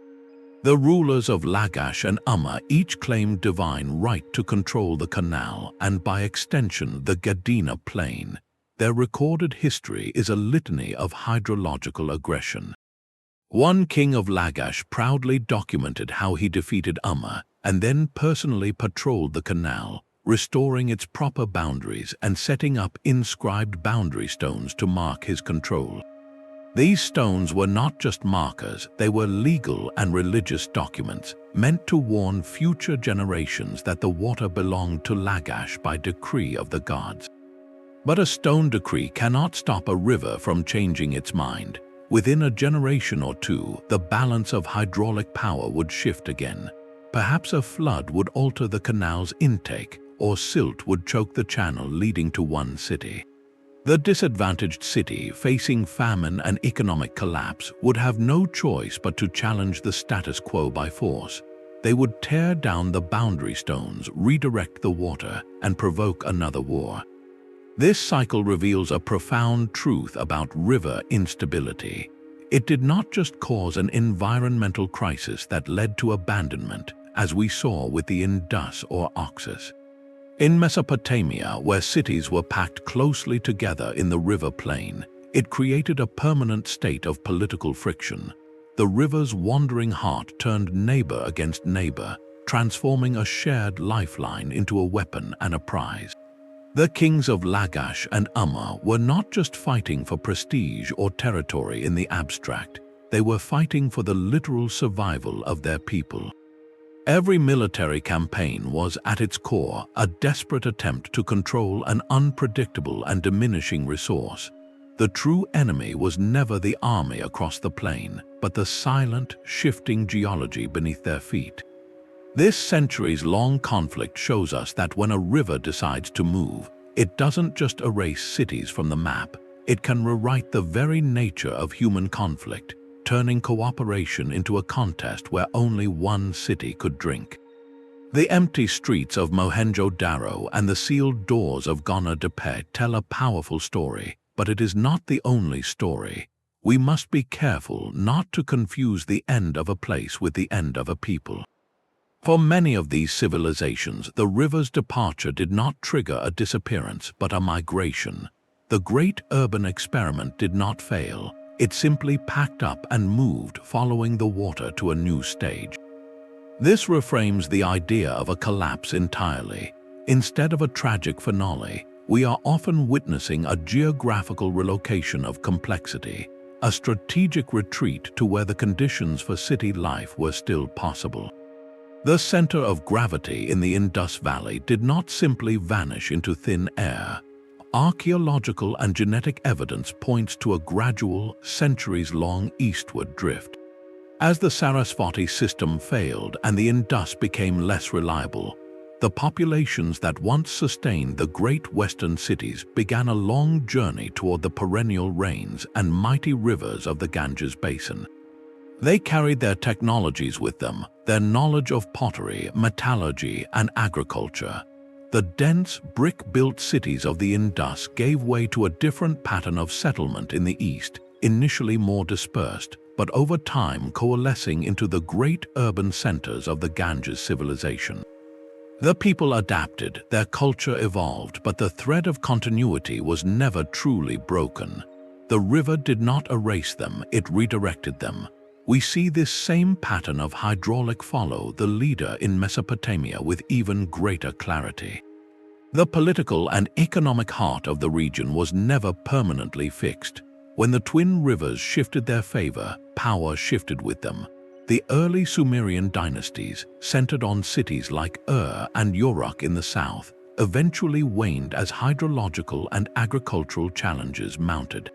The rulers of Lagash and Amma each claimed divine right to control the canal and, by extension, the Gadina plain. Their recorded history is a litany of hydrological aggression. One king of Lagash proudly documented how he defeated Amma and then personally patrolled the canal, restoring its proper boundaries and setting up inscribed boundary stones to mark his control. These stones were not just markers, they were legal and religious documents, meant to warn future generations that the water belonged to Lagash by decree of the gods. But a stone decree cannot stop a river from changing its mind. Within a generation or two, the balance of hydraulic power would shift again. Perhaps a flood would alter the canal's intake, or silt would choke the channel leading to one city. The disadvantaged city, facing famine and economic collapse, would have no choice but to challenge the status quo by force. They would tear down the boundary stones, redirect the water, and provoke another war. This cycle reveals a profound truth about river instability. It did not just cause an environmental crisis that led to abandonment, as we saw with the Indus or Oxus. In Mesopotamia, where cities were packed closely together in the river plain, it created a permanent state of political friction. The river's wandering heart turned neighbor against neighbor, transforming a shared lifeline into a weapon and a prize. The kings of Lagash and Amma were not just fighting for prestige or territory in the abstract, they were fighting for the literal survival of their people. Every military campaign was, at its core, a desperate attempt to control an unpredictable and diminishing resource. The true enemy was never the army across the plain, but the silent, shifting geology beneath their feet. This centuries-long conflict shows us that when a river decides to move, it doesn't just erase cities from the map, it can rewrite the very nature of human conflict, turning cooperation into a contest where only one city could drink. The empty streets of Mohenjo-daro and the sealed doors of Gonur Depe tell a powerful story, but it is not the only story. We must be careful not to confuse the end of a place with the end of a people. For many of these civilizations, the river's departure did not trigger a disappearance but a migration. The great urban experiment did not fail. It simply packed up and moved, following the water to a new stage. This reframes the idea of a collapse entirely. Instead of a tragic finale, we are often witnessing a geographical relocation of complexity, a strategic retreat to where the conditions for city life were still possible. The center of gravity in the Indus Valley did not simply vanish into thin air. Archaeological and genetic evidence points to a gradual, centuries-long eastward drift. As the Sarasvati system failed and the Indus became less reliable, the populations that once sustained the great western cities began a long journey toward the perennial rains and mighty rivers of the Ganges basin. They carried their technologies with them, their knowledge of pottery, metallurgy, and agriculture. The dense, brick-built cities of the Indus gave way to a different pattern of settlement in the east, initially more dispersed, but over time coalescing into the great urban centers of the Ganges civilization. The people adapted, their culture evolved, but the thread of continuity was never truly broken. The river did not erase them, it redirected them. We see this same pattern of hydraulic follow the leader in Mesopotamia with even greater clarity. The political and economic heart of the region was never permanently fixed. When the twin rivers shifted their favor, power shifted with them. The early Sumerian dynasties, centered on cities like and Uruk in the south, eventually waned as hydrological and agricultural challenges mounted.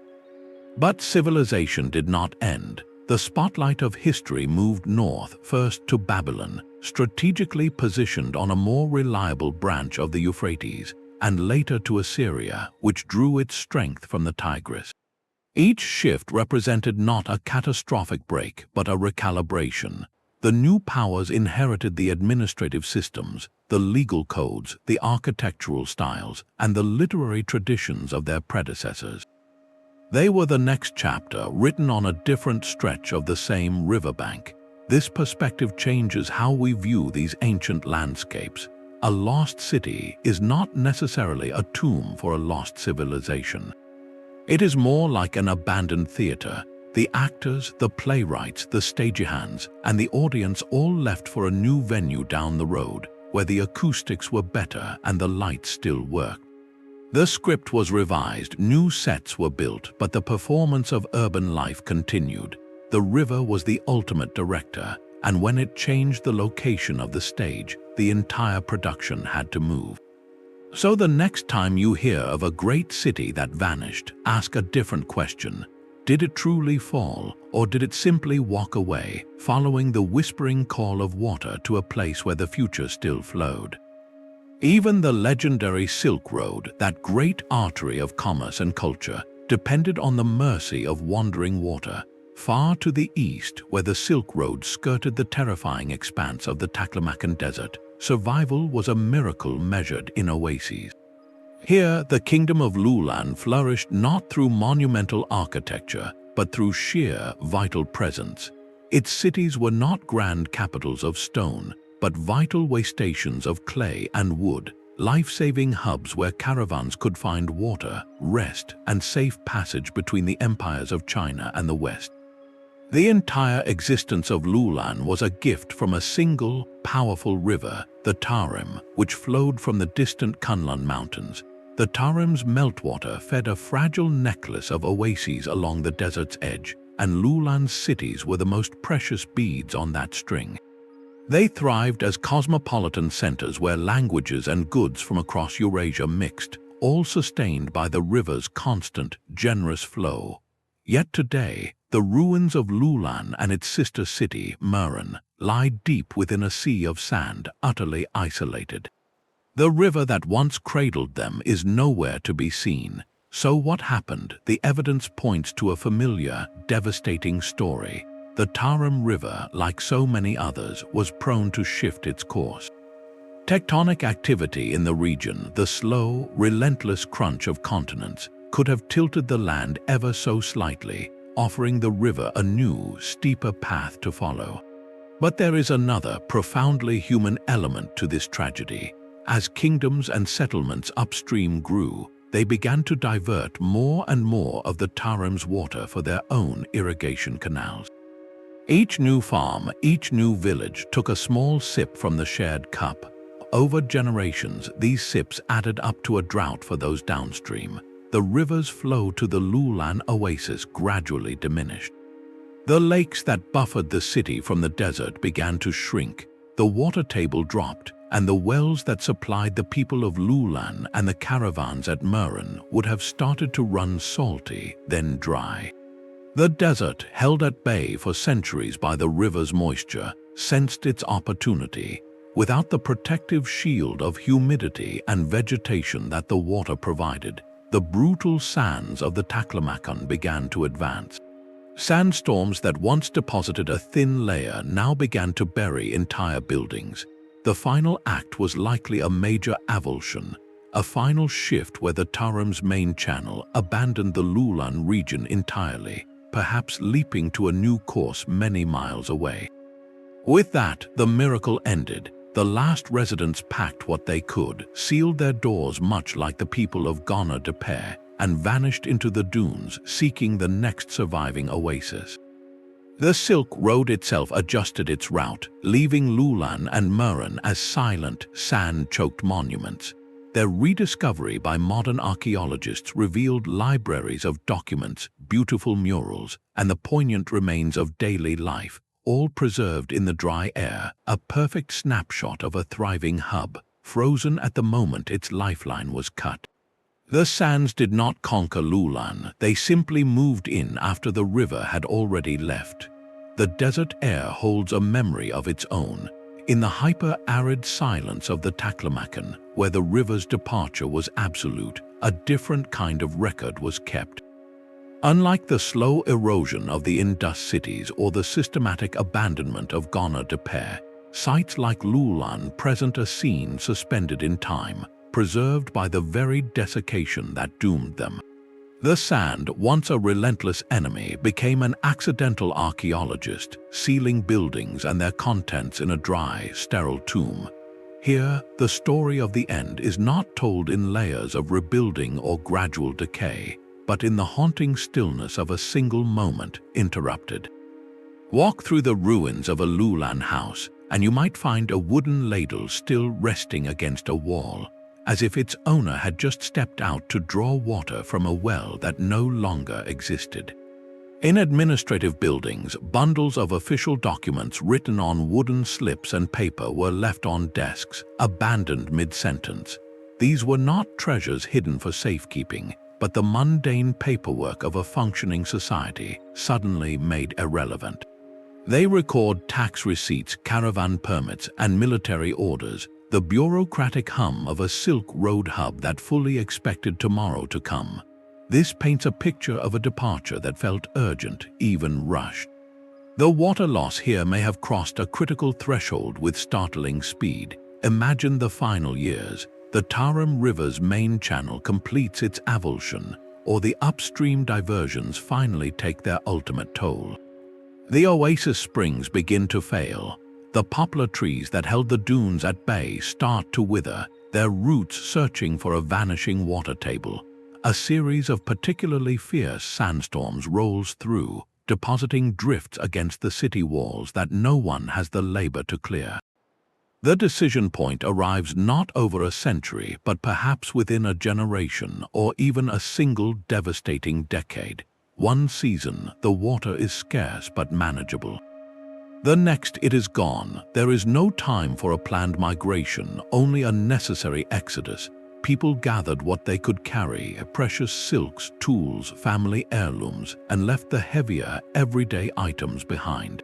But civilization did not end. The spotlight of history moved north, first to Babylon, strategically positioned on a more reliable branch of the Euphrates, and later to Assyria, which drew its strength from the Tigris. Each shift represented not a catastrophic break, but a recalibration. The new powers inherited the administrative systems, the legal codes, the architectural styles, and the literary traditions of their predecessors. They were the next chapter, written on a different stretch of the same riverbank. This perspective changes how we view these ancient landscapes. A lost city is not necessarily a tomb for a lost civilization. It is more like an abandoned theater. The actors, the playwrights, the stagehands, and the audience all left for a new venue down the road, where the acoustics were better and the lights still worked. The script was revised, new sets were built, but the performance of urban life continued. The river was the ultimate director, and when it changed the location of the stage, the entire production had to move. So the next time you hear of a great city that vanished, ask a different question. Did it truly fall, or did it simply walk away, following the whispering call of water to a place where the future still flowed? Even the legendary Silk Road, that great artery of commerce and culture, depended on the mercy of wandering water. Far to the east, where the Silk Road skirted the terrifying expanse of the Taklamakan Desert, survival was a miracle measured in oases. Here, the kingdom of Loulan flourished not through monumental architecture, but through sheer, vital presence. Its cities were not grand capitals of stone, but vital way stations of clay and wood, life-saving hubs where caravans could find water, rest, and safe passage between the empires of China and the West. The entire existence of Loulan was a gift from a single, powerful river, the Tarim, which flowed from the distant Kunlun Mountains. The Tarim's meltwater fed a fragile necklace of oases along the desert's edge, and Loulan's cities were the most precious beads on that string. They thrived as cosmopolitan centers where languages and goods from across Eurasia mixed, all sustained by the river's constant, generous flow. Yet today, the ruins of Loulan and its sister city, Meran, lie deep within a sea of sand, utterly isolated. The river that once cradled them is nowhere to be seen. So what happened? The evidence points to a familiar, devastating story. The Tarim River, like so many others, was prone to shift its course. Tectonic activity in the region, the slow, relentless crunch of continents, could have tilted the land ever so slightly, offering the river a new, steeper path to follow. But there is another profoundly human element to this tragedy. As kingdoms and settlements upstream grew, they began to divert more and more of the Tarim's water for their own irrigation canals. Each new farm, each new village took a small sip from the shared cup. Over generations, these sips added up to a drought for those downstream. The river's flow to the Loulan oasis gradually diminished. The lakes that buffered the city from the desert began to shrink, the water table dropped, and the wells that supplied the people of Loulan and the caravans at Meran would have started to run salty, then dry. The desert, held at bay for centuries by the river's moisture, sensed its opportunity. Without the protective shield of humidity and vegetation that the water provided, the brutal sands of the Taklamakan began to advance. Sandstorms that once deposited a thin layer now began to bury entire buildings. The final act was likely a major avulsion, a final shift where the Tarim's main channel abandoned the Loulan region entirely, perhaps leaping to a new course many miles away. With that, the miracle ended. The last residents packed what they could, sealed their doors much like the people of Gonur Depe, and vanished into the dunes, seeking the next surviving oasis. The Silk Road itself adjusted its route, leaving Loulan and Meran as silent, sand-choked monuments. Their rediscovery by modern archaeologists revealed libraries of documents, beautiful murals, and the poignant remains of daily life, all preserved in the dry air, a perfect snapshot of a thriving hub, frozen at the moment its lifeline was cut. The sands did not conquer Loulan, they simply moved in after the river had already left. The desert air holds a memory of its own. In the hyper-arid silence of the Taklamakan, where the river's departure was absolute, a different kind of record was kept. Unlike the slow erosion of the Indus cities or the systematic abandonment of Gonur Depe, sites like Loulan present a scene suspended in time, preserved by the very desiccation that doomed them. The sand, once a relentless enemy, became an accidental archaeologist, sealing buildings and their contents in a dry, sterile tomb. Here, the story of the end is not told in layers of rebuilding or gradual decay, but in the haunting stillness of a single moment interrupted. Walk through the ruins of a Loulan house, and you might find a wooden ladle still resting against a wall, as if its owner had just stepped out to draw water from a well that no longer existed. In administrative buildings, bundles of official documents written on wooden slips and paper were left on desks, abandoned mid-sentence. These were not treasures hidden for safekeeping, but the mundane paperwork of a functioning society, suddenly made irrelevant. They record tax receipts, caravan permits, and military orders, the bureaucratic hum of a Silk Road hub that fully expected tomorrow to come. This paints a picture of a departure that felt urgent, even rushed. The water loss here may have crossed a critical threshold with startling speed. Imagine the final years. The Tarim River's main channel completes its avulsion, or the upstream diversions finally take their ultimate toll. The oasis springs begin to fail. The poplar trees that held the dunes at bay start to wither, their roots searching for a vanishing water table. A series of particularly fierce sandstorms rolls through, depositing drifts against the city walls that no one has the labor to clear. The decision point arrives not over a century, but perhaps within a generation or even a single devastating decade. One season, the water is scarce but manageable. The next, it is gone. There is no time for a planned migration, only a necessary exodus. People gathered what they could carry, precious silks, tools, family heirlooms, and left the heavier, everyday items behind.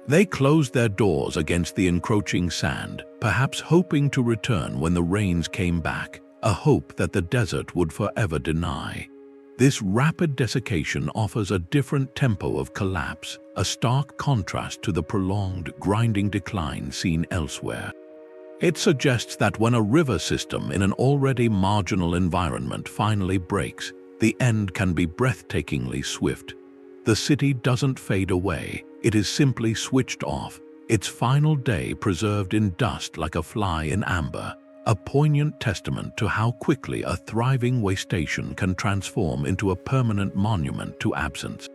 They closed their doors against the encroaching sand, perhaps hoping to return when the rains came back, a hope that the desert would forever deny. This rapid desiccation offers a different tempo of collapse, a stark contrast to the prolonged, grinding decline seen elsewhere. It suggests that when a river system in an already marginal environment finally breaks, the end can be breathtakingly swift. The city doesn't fade away, it is simply switched off, its final day preserved in dust like a fly in amber, a poignant testament to how quickly a thriving way station can transform into a permanent monument to absence.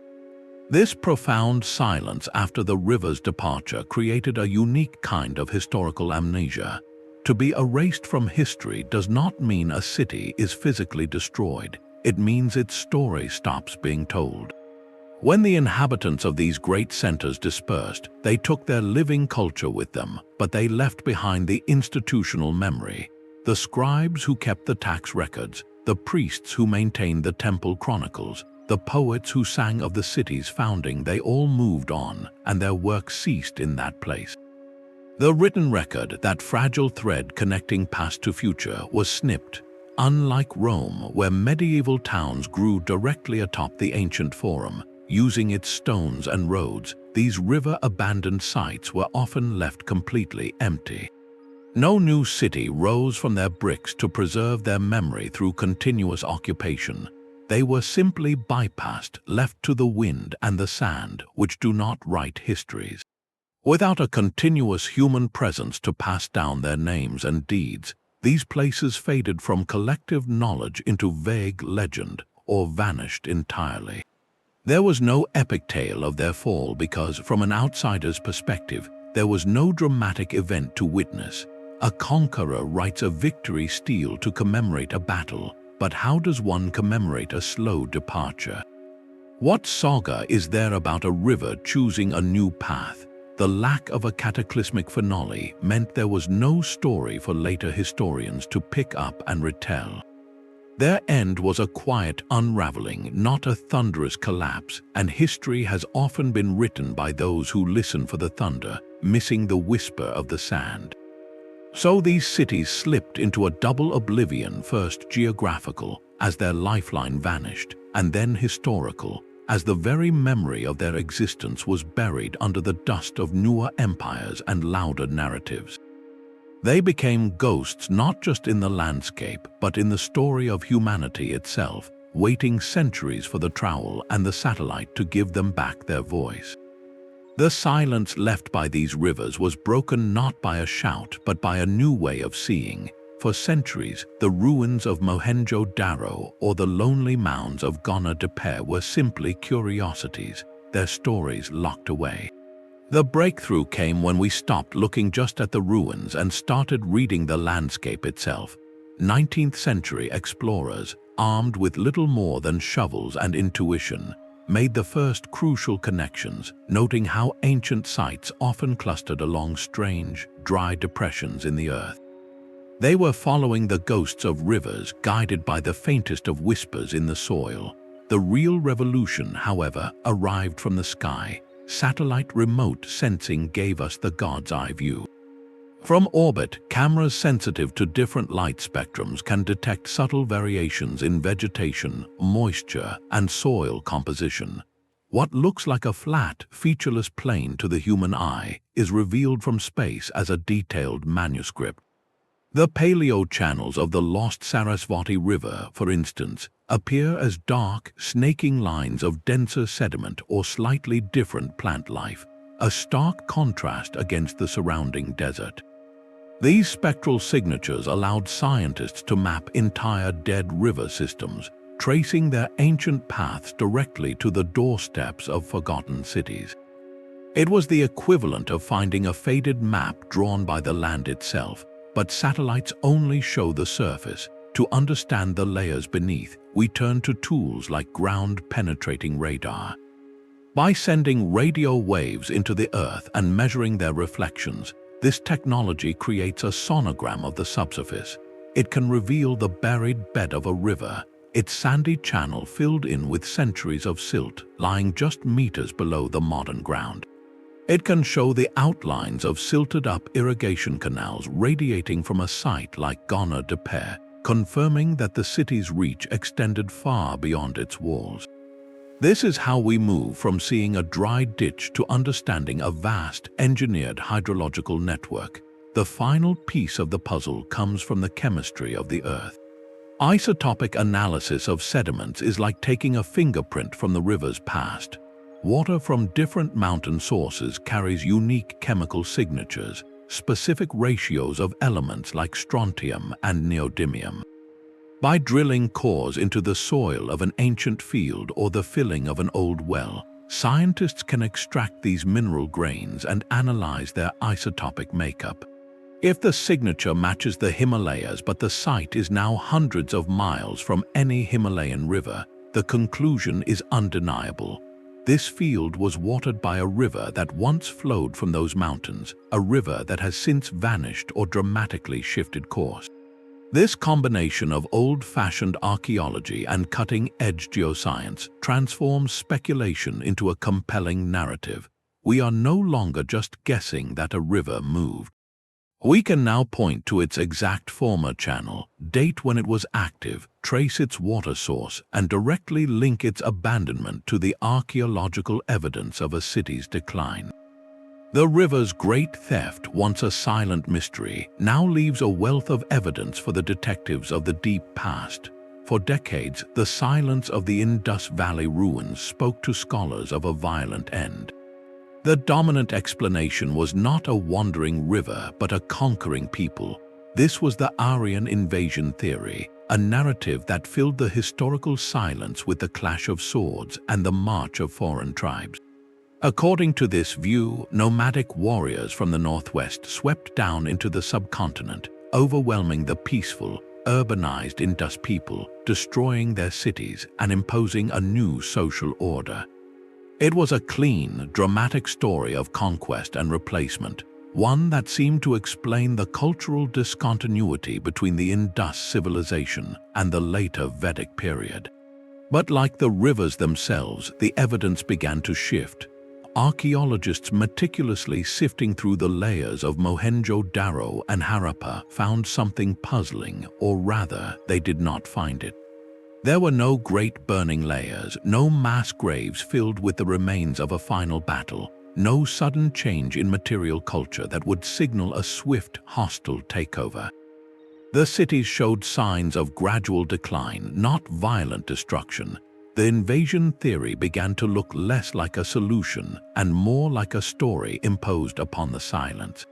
This profound silence after the river's departure created a unique kind of historical amnesia. To be erased from history does not mean a city is physically destroyed. It means its story stops being told. When the inhabitants of these great centers dispersed, they took their living culture with them, but they left behind the institutional memory. The scribes who kept the tax records, the priests who maintained the temple chronicles, the poets who sang of the city's founding, they all moved on, and their work ceased in that place. The written record, that fragile thread connecting past to future, was snipped. Unlike Rome, where medieval towns grew directly atop the ancient forum, using its stones and roads, these river-abandoned sites were often left completely empty. No new city rose from their bricks to preserve their memory through continuous occupation. They were simply bypassed, left to the wind and the sand, which do not write histories. Without a continuous human presence to pass down their names and deeds, these places faded from collective knowledge into vague legend or vanished entirely. There was no epic tale of their fall because, from an outsider's perspective, there was no dramatic event to witness. A conqueror writes a victory stele to commemorate a battle, but how does one commemorate a slow departure? What saga is there about a river choosing a new path? The lack of a cataclysmic finale meant there was no story for later historians to pick up and retell. Their end was a quiet unraveling, not a thunderous collapse, and history has often been written by those who listen for the thunder, missing the whisper of the sand. So these cities slipped into a double oblivion, first geographical, as their lifeline vanished, and then historical, as the very memory of their existence was buried under the dust of newer empires and louder narratives. They became ghosts not just in the landscape, but in the story of humanity itself, waiting centuries for the trowel and the satellite to give them back their voice. The silence left by these rivers was broken not by a shout, but by a new way of seeing. For centuries, the ruins of Mohenjo-daro or the lonely mounds of Gonur Depe were simply curiosities, their stories locked away. The breakthrough came when we stopped looking just at the ruins and started reading the landscape itself. 19th century explorers, armed with little more than shovels and intuition, made the first crucial connections, noting how ancient sites often clustered along strange, dry depressions in the earth. They were following the ghosts of rivers, guided by the faintest of whispers in the soil. The real revolution, however, arrived from the sky. Satellite remote sensing gave us the God's eye view. From orbit, cameras sensitive to different light spectrums can detect subtle variations in vegetation, moisture, and soil composition. What looks like a flat, featureless plane to the human eye is revealed from space as a detailed manuscript. The paleo-channels of the lost Sarasvati River, for instance, appear as dark, snaking lines of denser sediment or slightly different plant life, a stark contrast against the surrounding desert. These spectral signatures allowed scientists to map entire dead river systems, tracing their ancient paths directly to the doorsteps of forgotten cities. It was the equivalent of finding a faded map drawn by the land itself, but satellites only show the surface. To understand the layers beneath, we turn to tools like ground-penetrating radar. By sending radio waves into the earth and measuring their reflections, this technology creates a sonogram of the subsurface. It can reveal the buried bed of a river, its sandy channel filled in with centuries of silt lying just meters below the modern ground. It can show the outlines of silted-up irrigation canals radiating from a site like Gonur Depe, confirming that the city's reach extended far beyond its walls. This is how we move from seeing a dry ditch to understanding a vast, engineered hydrological network. The final piece of the puzzle comes from the chemistry of the earth. Isotopic analysis of sediments is like taking a fingerprint from the river's past. Water from different mountain sources carries unique chemical signatures, specific ratios of elements like strontium and neodymium. By drilling cores into the soil of an ancient field or the filling of an old well, scientists can extract these mineral grains and analyze their isotopic makeup. If the signature matches the Himalayas but the site is now hundreds of miles from any Himalayan river, the conclusion is undeniable. This field was watered by a river that once flowed from those mountains, a river that has since vanished or dramatically shifted course. This combination of old-fashioned archaeology and cutting-edge geoscience transforms speculation into a compelling narrative. We are no longer just guessing that a river moved. We can now point to its exact former channel, date when it was active, trace its water source, and directly link its abandonment to the archaeological evidence of a city's decline. The river's great theft, once a silent mystery, now leaves a wealth of evidence for the detectives of the deep past. For decades, the silence of the Indus Valley ruins spoke to scholars of a violent end. The dominant explanation was not a wandering river but a conquering people. This was the Aryan invasion theory, a narrative that filled the historical silence with the clash of swords and the march of foreign tribes. According to this view, nomadic warriors from the northwest swept down into the subcontinent, overwhelming the peaceful, urbanized Indus people, destroying their cities and imposing a new social order. It was a clean, dramatic story of conquest and replacement, one that seemed to explain the cultural discontinuity between the Indus civilization and the later Vedic period. But like the rivers themselves, the evidence began to shift. Archaeologists meticulously sifting through the layers of Mohenjo-daro and Harappa found something puzzling, or rather, they did not find it. There were no great burning layers, no mass graves filled with the remains of a final battle, no sudden change in material culture that would signal a swift, hostile takeover. The cities showed signs of gradual decline, not violent destruction. The invasion theory began to look less like a solution and more like a story imposed upon the silence.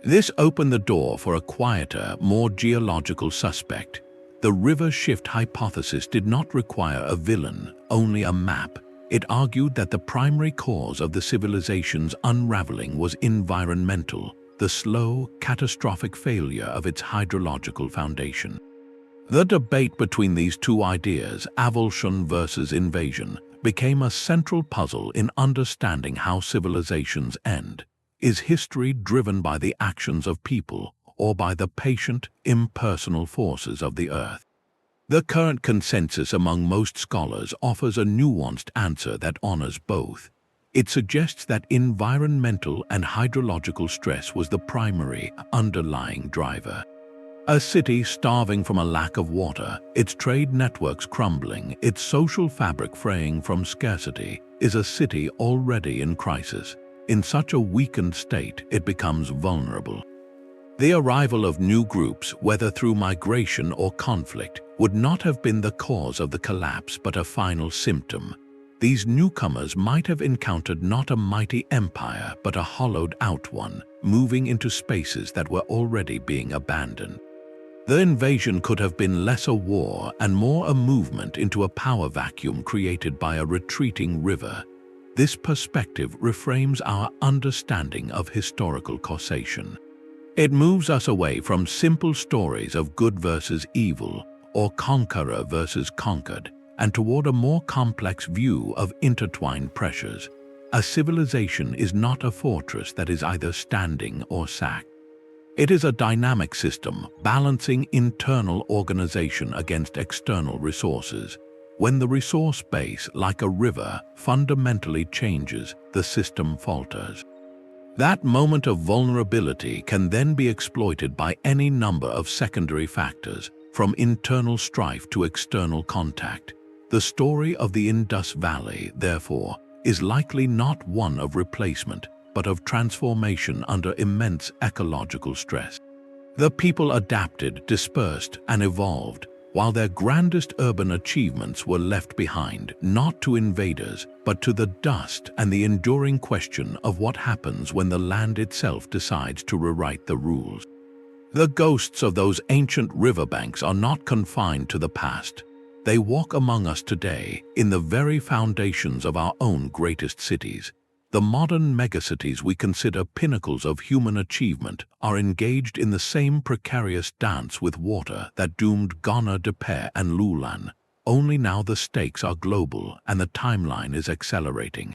This opened the door for a quieter, more geological suspect. The river shift hypothesis did not require a villain, only a map. It argued that the primary cause of the civilization's unraveling was environmental, the slow, catastrophic failure of its hydrological foundation. The debate between these two ideas, avulsion versus invasion, became a central puzzle in understanding how civilizations end. Is history driven by the actions of people, or by the patient, impersonal forces of the earth? The current consensus among most scholars offers a nuanced answer that honors both. It suggests that environmental and hydrological stress was the primary, underlying driver. A city starving from a lack of water, its trade networks crumbling, its social fabric fraying from scarcity, is a city already in crisis. In such a weakened state, it becomes vulnerable. The arrival of new groups, whether through migration or conflict, would not have been the cause of the collapse but a final symptom. These newcomers might have encountered not a mighty empire but a hollowed-out one, moving into spaces that were already being abandoned. The invasion could have been less a war and more a movement into a power vacuum created by a retreating river. This perspective reframes our understanding of historical causation. It moves us away from simple stories of good versus evil, or conqueror versus conquered, and toward a more complex view of intertwined pressures. A civilization is not a fortress that is either standing or sacked. It is a dynamic system, balancing internal organization against external resources. When the resource base, like a river, fundamentally changes, the system falters. That moment of vulnerability can then be exploited by any number of secondary factors, from internal strife to external contact. The story of the Indus Valley, therefore, is likely not one of replacement, but of transformation under immense ecological stress. The people adapted, dispersed, and evolved, while their grandest urban achievements were left behind not to invaders but to the dust and the enduring question of what happens when the land itself decides to rewrite the rules. The ghosts of those ancient riverbanks are not confined to the past. They walk among us today in the very foundations of our own greatest cities. The modern megacities we consider pinnacles of human achievement are engaged in the same precarious dance with water that doomed Gonur Depe and Loulan, only now the stakes are global and the timeline is accelerating.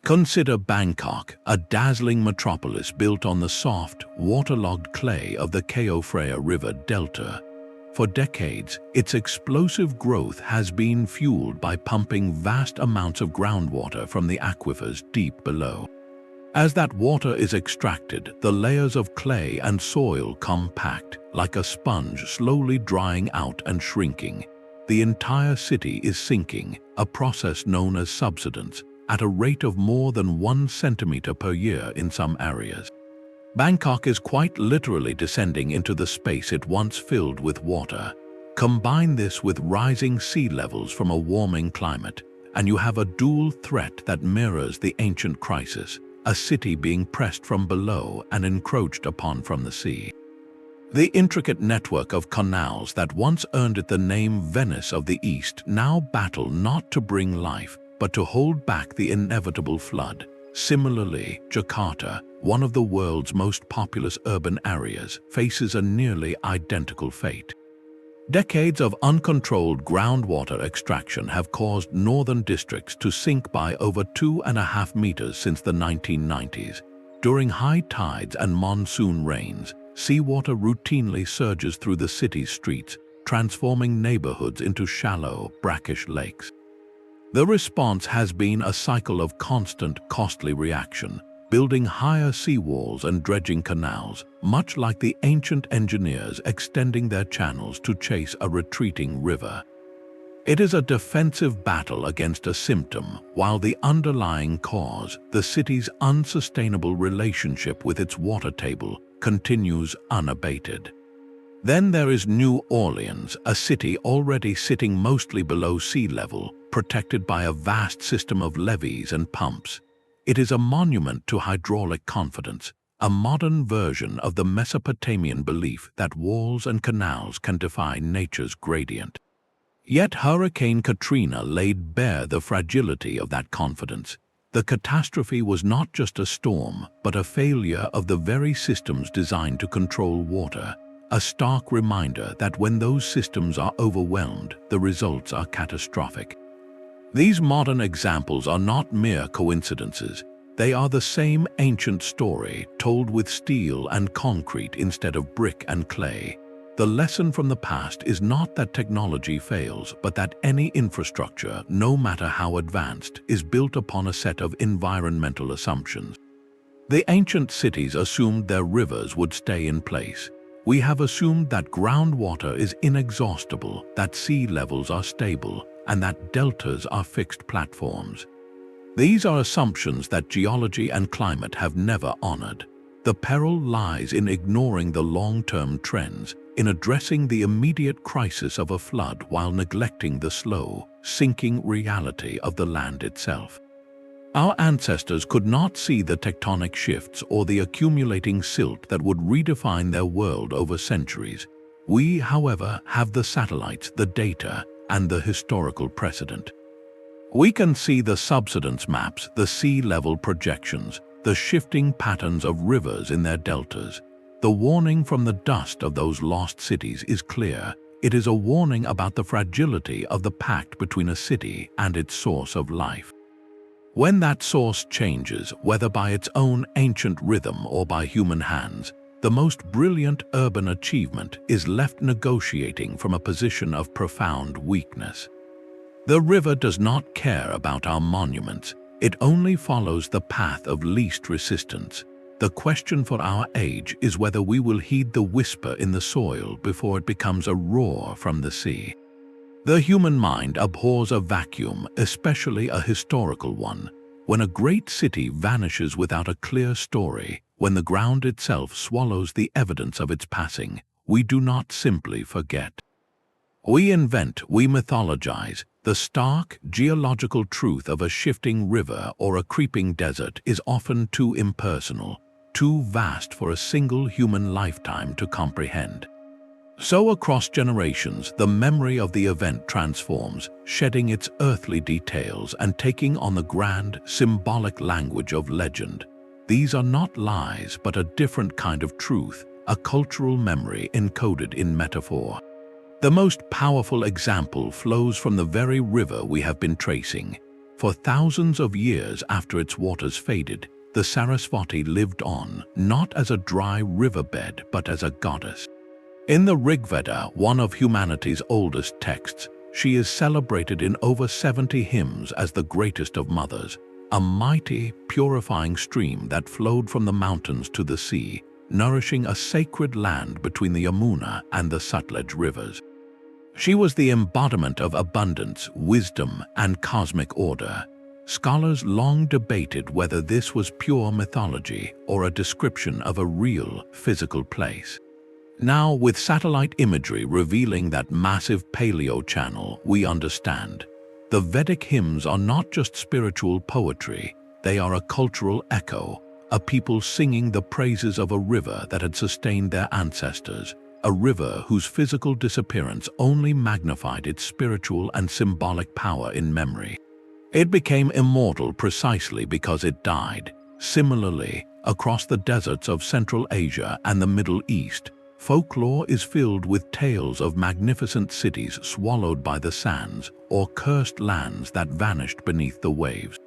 Consider Bangkok, a dazzling metropolis built on the soft, waterlogged clay of the Chao Phraya River Delta. For decades, its explosive growth has been fueled by pumping vast amounts of groundwater from the aquifers deep below. As that water is extracted, the layers of clay and soil compact, like a sponge slowly drying out and shrinking. The entire city is sinking, a process known as subsidence, at a rate of more than 1 centimeter per year in some areas. Bangkok is quite literally descending into the space it once filled with water. Combine this with rising sea levels from a warming climate, and you have a dual threat that mirrors the ancient crisis, a city being pressed from below and encroached upon from the sea. The intricate network of canals that once earned it the name Venice of the East now battle not to bring life, but to hold back the inevitable flood. Similarly, Jakarta, one of the world's most populous urban areas, faces a nearly identical fate. Decades of uncontrolled groundwater extraction have caused northern districts to sink by over 2.5 meters since the 1990s. During high tides and monsoon rains, seawater routinely surges through the city's streets, transforming neighborhoods into shallow, brackish lakes. The response has been a cycle of constant, costly reaction, building higher seawalls and dredging canals, much like the ancient engineers extending their channels to chase a retreating river. It is a defensive battle against a symptom, while the underlying cause, the city's unsustainable relationship with its water table, continues unabated. Then there is New Orleans, a city already sitting mostly below sea level, protected by a vast system of levees and pumps. It is a monument to hydraulic confidence, a modern version of the Mesopotamian belief that walls and canals can defy nature's gradient. Yet Hurricane Katrina laid bare the fragility of that confidence. The catastrophe was not just a storm, but a failure of the very systems designed to control water, a stark reminder that when those systems are overwhelmed, the results are catastrophic. These modern examples are not mere coincidences. They are the same ancient story, told with steel and concrete instead of brick and clay. The lesson from the past is not that technology fails, but that any infrastructure, no matter how advanced, is built upon a set of environmental assumptions. The ancient cities assumed their rivers would stay in place. We have assumed that groundwater is inexhaustible, that sea levels are stable, and that deltas are fixed platforms. These are assumptions that geology and climate have never honored. The peril lies in ignoring the long-term trends, in addressing the immediate crisis of a flood while neglecting the slow, sinking reality of the land itself. Our ancestors could not see the tectonic shifts or the accumulating silt that would redefine their world over centuries. We, however, have the satellites, the data, and the historical precedent. We can see the subsidence maps, the sea level projections, the shifting patterns of rivers in their deltas. The warning from the dust of those lost cities is clear. It is a warning about the fragility of the pact between a city and its source of life. When that source changes, whether by its own ancient rhythm or by human hands, the most brilliant urban achievement is left negotiating from a position of profound weakness. The river does not care about our monuments. It only follows the path of least resistance. The question for our age is whether we will heed the whisper in the soil before it becomes a roar from the sea. The human mind abhors a vacuum, especially a historical one. When a great city vanishes without a clear story, when the ground itself swallows the evidence of its passing, we do not simply forget. We invent, we mythologize. The stark, geological truth of a shifting river or a creeping desert is often too impersonal, too vast for a single human lifetime to comprehend. So across generations, the memory of the event transforms, shedding its earthly details and taking on the grand, symbolic language of legend. These are not lies, but a different kind of truth, a cultural memory encoded in metaphor. The most powerful example flows from the very river we have been tracing. For thousands of years after its waters faded, the Sarasvati lived on, not as a dry riverbed, but as a goddess. In the Rig Veda, one of humanity's oldest texts, she is celebrated in over 70 hymns as the greatest of mothers, a mighty, purifying stream that flowed from the mountains to the sea, nourishing a sacred land between the Yamuna and the Sutlej rivers. She was the embodiment of abundance, wisdom, and cosmic order. Scholars long debated whether this was pure mythology or a description of a real, physical place. Now, with satellite imagery revealing that massive paleo-channel, we understand. The Vedic hymns are not just spiritual poetry, they are a cultural echo, a people singing the praises of a river that had sustained their ancestors, a river whose physical disappearance only magnified its spiritual and symbolic power in memory. It became immortal precisely because it died. Similarly, across the deserts of Central Asia and the Middle East, folklore is filled with tales of magnificent cities swallowed by the sands or cursed lands that vanished beneath the waves.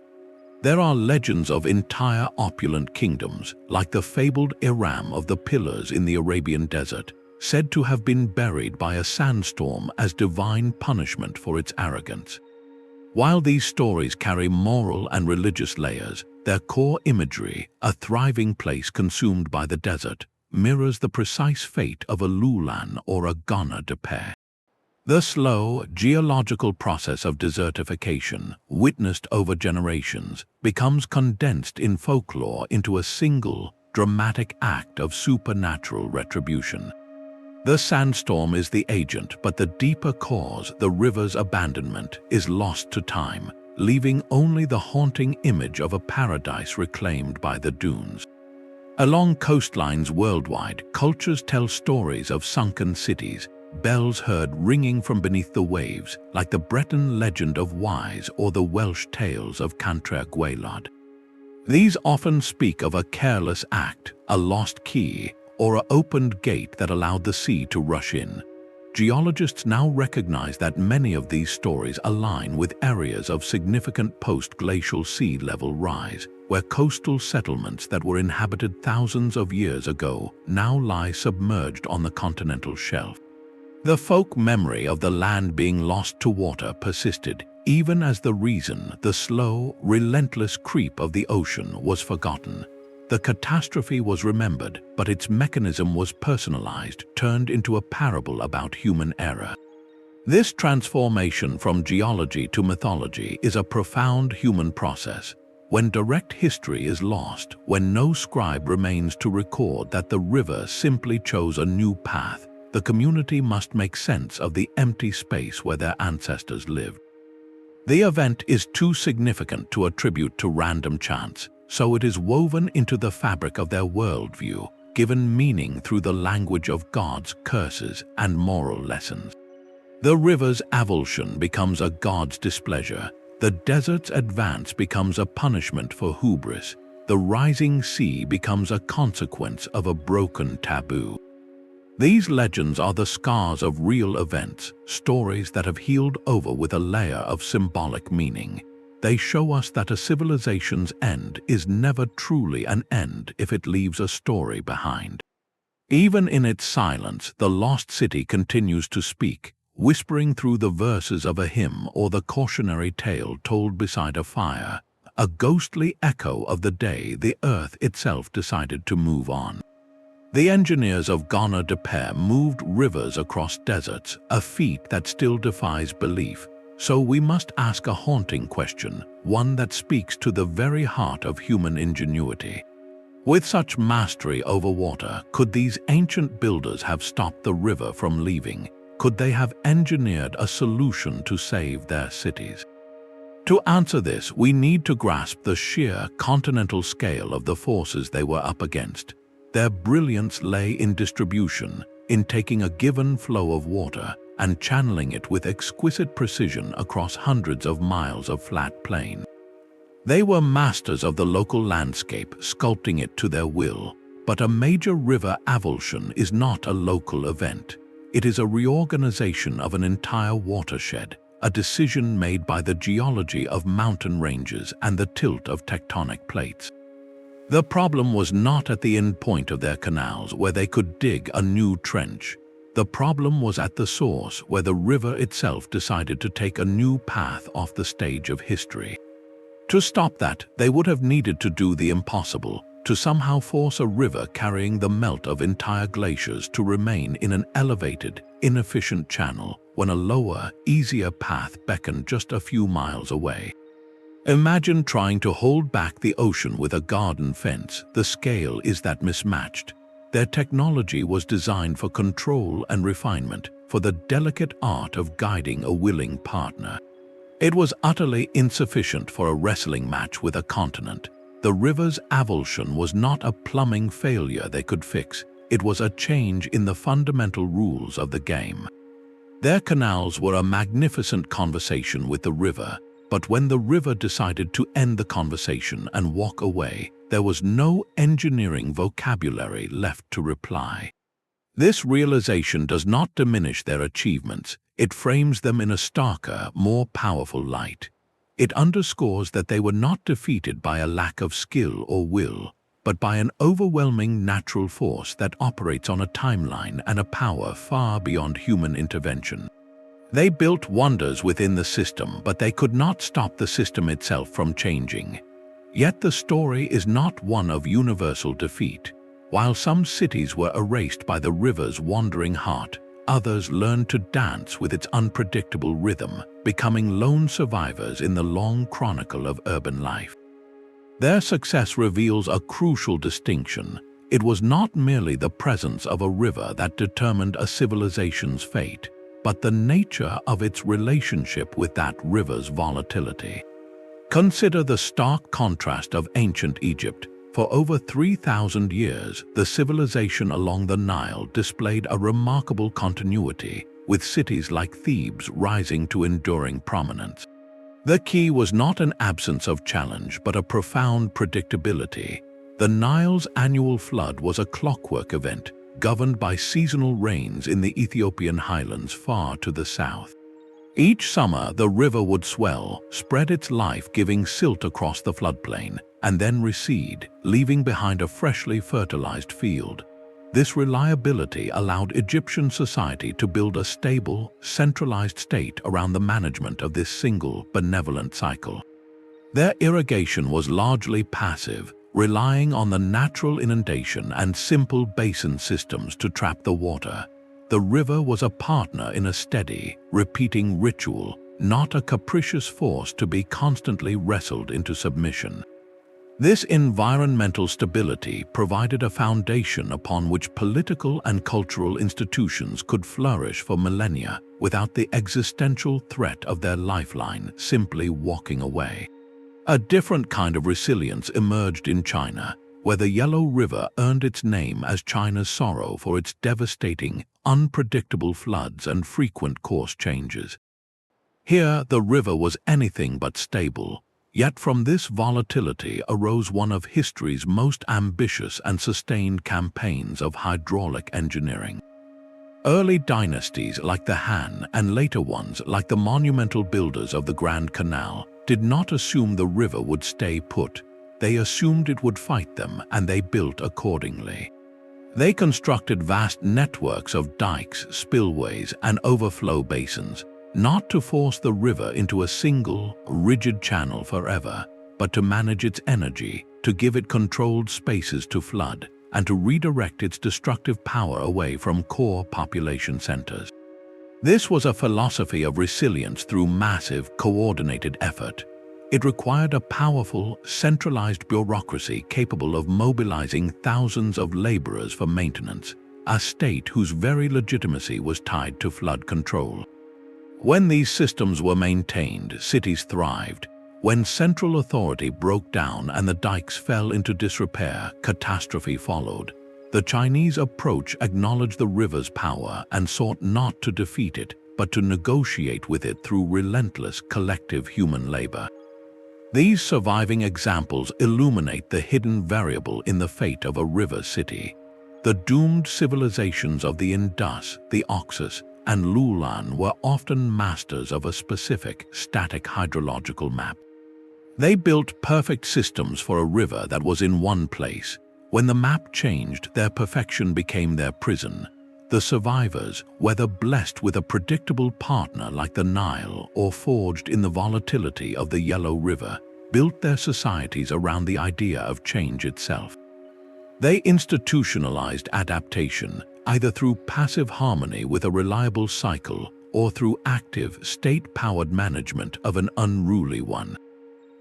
There are legends of entire opulent kingdoms, like the fabled Iram of the Pillars in the Arabian desert, said to have been buried by a sandstorm as divine punishment for its arrogance. While these stories carry moral and religious layers, their core imagery, a thriving place consumed by the desert, mirrors the precise fate of a Loulan or a Gonur Depe. The slow, geological process of desertification, witnessed over generations, becomes condensed in folklore into a single, dramatic act of supernatural retribution. The sandstorm is the agent, but the deeper cause, the river's abandonment, is lost to time, leaving only the haunting image of a paradise reclaimed by the dunes. Along coastlines worldwide, cultures tell stories of sunken cities, bells heard ringing from beneath the waves, like the Breton legend of Wise or the Welsh tales of Cantre'r Gwaelod. These often speak of a careless act, a lost key, or an opened gate that allowed the sea to rush in. Geologists now recognize that many of these stories align with areas of significant post-glacial sea level rise, where coastal settlements that were inhabited thousands of years ago now lie submerged on the continental shelf. The folk memory of the land being lost to water persisted, even as the slow, relentless creep of the ocean was forgotten. The catastrophe was remembered, but its mechanism was personalized, turned into a parable about human error. This transformation from geology to mythology is a profound human process. When direct history is lost, when no scribe remains to record that the river simply chose a new path, the community must make sense of the empty space where their ancestors lived. The event is too significant to attribute to random chance, so it is woven into the fabric of their worldview, given meaning through the language of gods, curses, and moral lessons. The river's avulsion becomes a god's displeasure, the desert's advance becomes a punishment for hubris, the rising sea becomes a consequence of a broken taboo. These legends are the scars of real events, stories that have healed over with a layer of symbolic meaning. They show us that a civilization's end is never truly an end if it leaves a story behind. Even in its silence, the lost city continues to speak, whispering through the verses of a hymn or the cautionary tale told beside a fire, a ghostly echo of the day the earth itself decided to move on. The engineers of Gonur Depe moved rivers across deserts, a feat that still defies belief. So we must ask a haunting question, one that speaks to the very heart of human ingenuity. With such mastery over water, could these ancient builders have stopped the river from leaving? Could they have engineered a solution to save their cities? To answer this, we need to grasp the sheer continental scale of the forces they were up against. Their brilliance lay in distribution, in taking a given flow of water and channeling it with exquisite precision across hundreds of miles of flat plain. They were masters of the local landscape, sculpting it to their will. But a major river avulsion is not a local event. It is a reorganization of an entire watershed, a decision made by the geology of mountain ranges and the tilt of tectonic plates. The problem was not at the end point of their canals where they could dig a new trench. The problem was at the source where the river itself decided to take a new path off the stage of history. To stop that, they would have needed to do the impossible, to somehow force a river carrying the melt of entire glaciers to remain in an elevated, inefficient channel when a lower, easier path beckoned just a few miles away. Imagine trying to hold back the ocean with a garden fence. The scale is that mismatched. Their technology was designed for control and refinement, for the delicate art of guiding a willing partner. It was utterly insufficient for a wrestling match with a continent. The river's avulsion was not a plumbing failure they could fix. It was a change in the fundamental rules of the game. Their canals were a magnificent conversation with the river, but when the river decided to end the conversation and walk away, there was no engineering vocabulary left to reply. This realization does not diminish their achievements. It frames them in a starker, more powerful light. It underscores that they were not defeated by a lack of skill or will, but by an overwhelming natural force that operates on a timeline and a power far beyond human intervention. They built wonders within the system, but they could not stop the system itself from changing. Yet the story is not one of universal defeat. While some cities were erased by the river's wandering heart, others learned to dance with its unpredictable rhythm, becoming lone survivors in the long chronicle of urban life. Their success reveals a crucial distinction. It was not merely the presence of a river that determined a civilization's fate, but the nature of its relationship with that river's volatility. Consider the stark contrast of ancient Egypt. For over 3,000 years, the civilization along the Nile displayed a remarkable continuity, with cities like Thebes rising to enduring prominence. The key was not an absence of challenge, but a profound predictability. The Nile's annual flood was a clockwork event, governed by seasonal rains in the Ethiopian highlands far to the south. Each summer, the river would swell, spread its life-giving silt across the floodplain, and then recede, leaving behind a freshly fertilized field. This reliability allowed Egyptian society to build a stable, centralized state around the management of this single, benevolent cycle. Their irrigation was largely passive, relying on the natural inundation and simple basin systems to trap the water. The river was a partner in a steady, repeating ritual, not a capricious force to be constantly wrestled into submission. This environmental stability provided a foundation upon which political and cultural institutions could flourish for millennia without the existential threat of their lifeline simply walking away. A different kind of resilience emerged in China, where the Yellow River earned its name as China's sorrow for its devastating, unpredictable floods and frequent course changes. Here, the river was anything but stable, yet from this volatility arose one of history's most ambitious and sustained campaigns of hydraulic engineering. Early dynasties like the Han and later ones like the monumental builders of the Grand Canal did not assume the river would stay put. They assumed it would fight them, and they built accordingly. They constructed vast networks of dikes, spillways, and overflow basins, not to force the river into a single, rigid channel forever, but to manage its energy, to give it controlled spaces to flood, and to redirect its destructive power away from core population centers. This was a philosophy of resilience through massive, coordinated effort. It required a powerful, centralized bureaucracy capable of mobilizing thousands of laborers for maintenance, a state whose very legitimacy was tied to flood control. When these systems were maintained, cities thrived. When central authority broke down and the dikes fell into disrepair, catastrophe followed. The Chinese approach acknowledged the river's power and sought not to defeat it, but to negotiate with it through relentless collective human labor. These surviving examples illuminate the hidden variable in the fate of a river city. The doomed civilizations of the Indus, the Oxus, and Loulan were often masters of a specific, static hydrological map. They built perfect systems for a river that was in one place. When the map changed, their perfection became their prison. The survivors, whether blessed with a predictable partner like the Nile or forged in the volatility of the Yellow River, built their societies around the idea of change itself. They institutionalized adaptation, either through passive harmony with a reliable cycle or through active, state-powered management of an unruly one.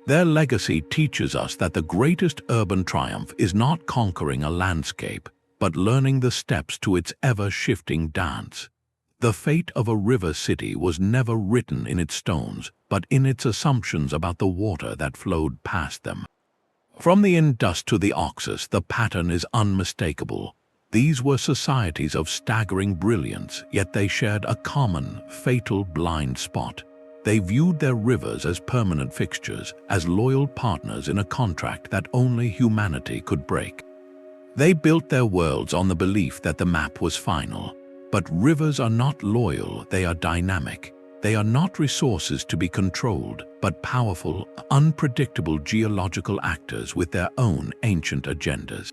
Their legacy teaches us that the greatest urban triumph is not conquering a landscape, but learning the steps to its ever-shifting dance. The fate of a river city was never written in its stones, but in its assumptions about the water that flowed past them. From the Indus to the Oxus, the pattern is unmistakable. These were societies of staggering brilliance, yet they shared a common, fatal blind spot. They viewed their rivers as permanent fixtures, as loyal partners in a contract that only humanity could break. They built their worlds on the belief that the map was final. But rivers are not loyal, they are dynamic. They are not resources to be controlled, but powerful, unpredictable geological actors with their own ancient agendas.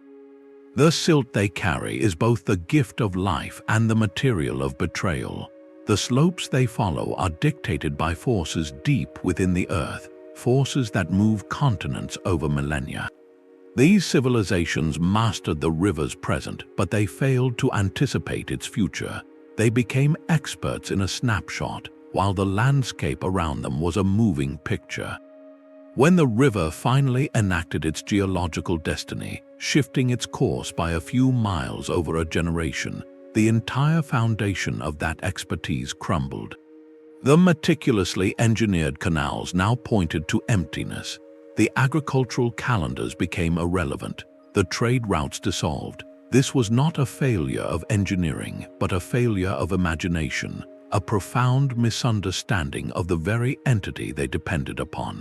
The silt they carry is both the gift of life and the material of betrayal. The slopes they follow are dictated by forces deep within the earth, forces that move continents over millennia. These civilizations mastered the river's present, but they failed to anticipate its future. They became experts in a snapshot, while the landscape around them was a moving picture. When the river finally enacted its geological destiny, shifting its course by a few miles over a generation, the entire foundation of that expertise crumbled. The meticulously engineered canals now pointed to emptiness. The agricultural calendars became irrelevant, the trade routes dissolved. This was not a failure of engineering, but a failure of imagination, a profound misunderstanding of the very entity they depended upon.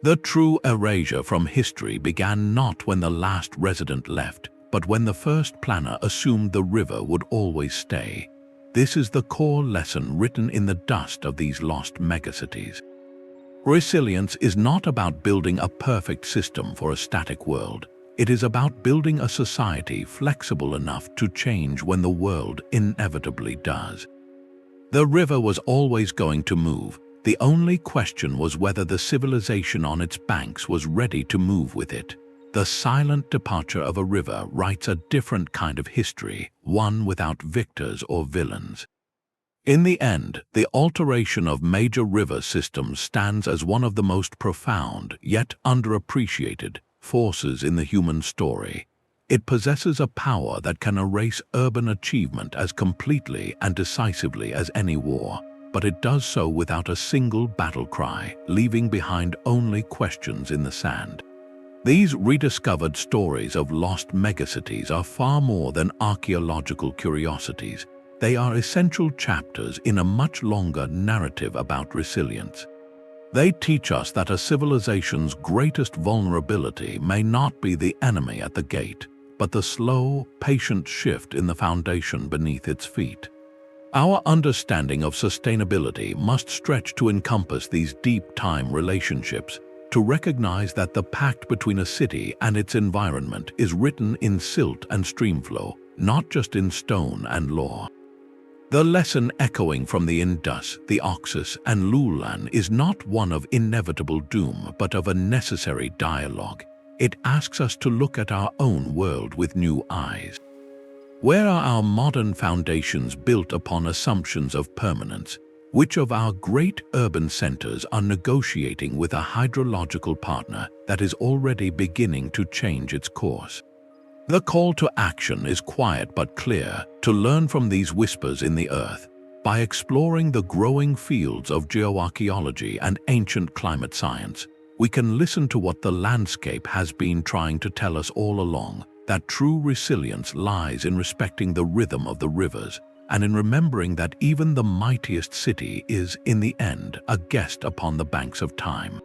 The true erasure from history began not when the last resident left, but when the first planner assumed the river would always stay. This is the core lesson written in the dust of these lost megacities. Resilience is not about building a perfect system for a static world. It is about building a society flexible enough to change when the world inevitably does. The river was always going to move. The only question was whether the civilization on its banks was ready to move with it. The silent departure of a river writes a different kind of history, one without victors or villains. In the end, the alteration of major river systems stands as one of the most profound, yet underappreciated, forces in the human story. It possesses a power that can erase urban achievement as completely and decisively as any war, but it does so without a single battle cry, leaving behind only questions in the sand. These rediscovered stories of lost megacities are far more than archaeological curiosities. They are essential chapters in a much longer narrative about resilience. They teach us that a civilization's greatest vulnerability may not be the enemy at the gate, but the slow, patient shift in the foundation beneath its feet. Our understanding of sustainability must stretch to encompass these deep-time relationships, to recognize that the pact between a city and its environment is written in silt and streamflow, not just in stone and lore. The lesson echoing from the Indus, the Oxus, and Loulan is not one of inevitable doom, but of a necessary dialogue. It asks us to look at our own world with new eyes. Where are our modern foundations built upon assumptions of permanence? Which of our great urban centers are negotiating with a hydrological partner that is already beginning to change its course? The call to action is quiet but clear: to learn from these whispers in the earth. By exploring the growing fields of geoarchaeology and ancient climate science, we can listen to what the landscape has been trying to tell us all along: that true resilience lies in respecting the rhythm of the rivers, and in remembering that even the mightiest city is, in the end, a guest upon the banks of time.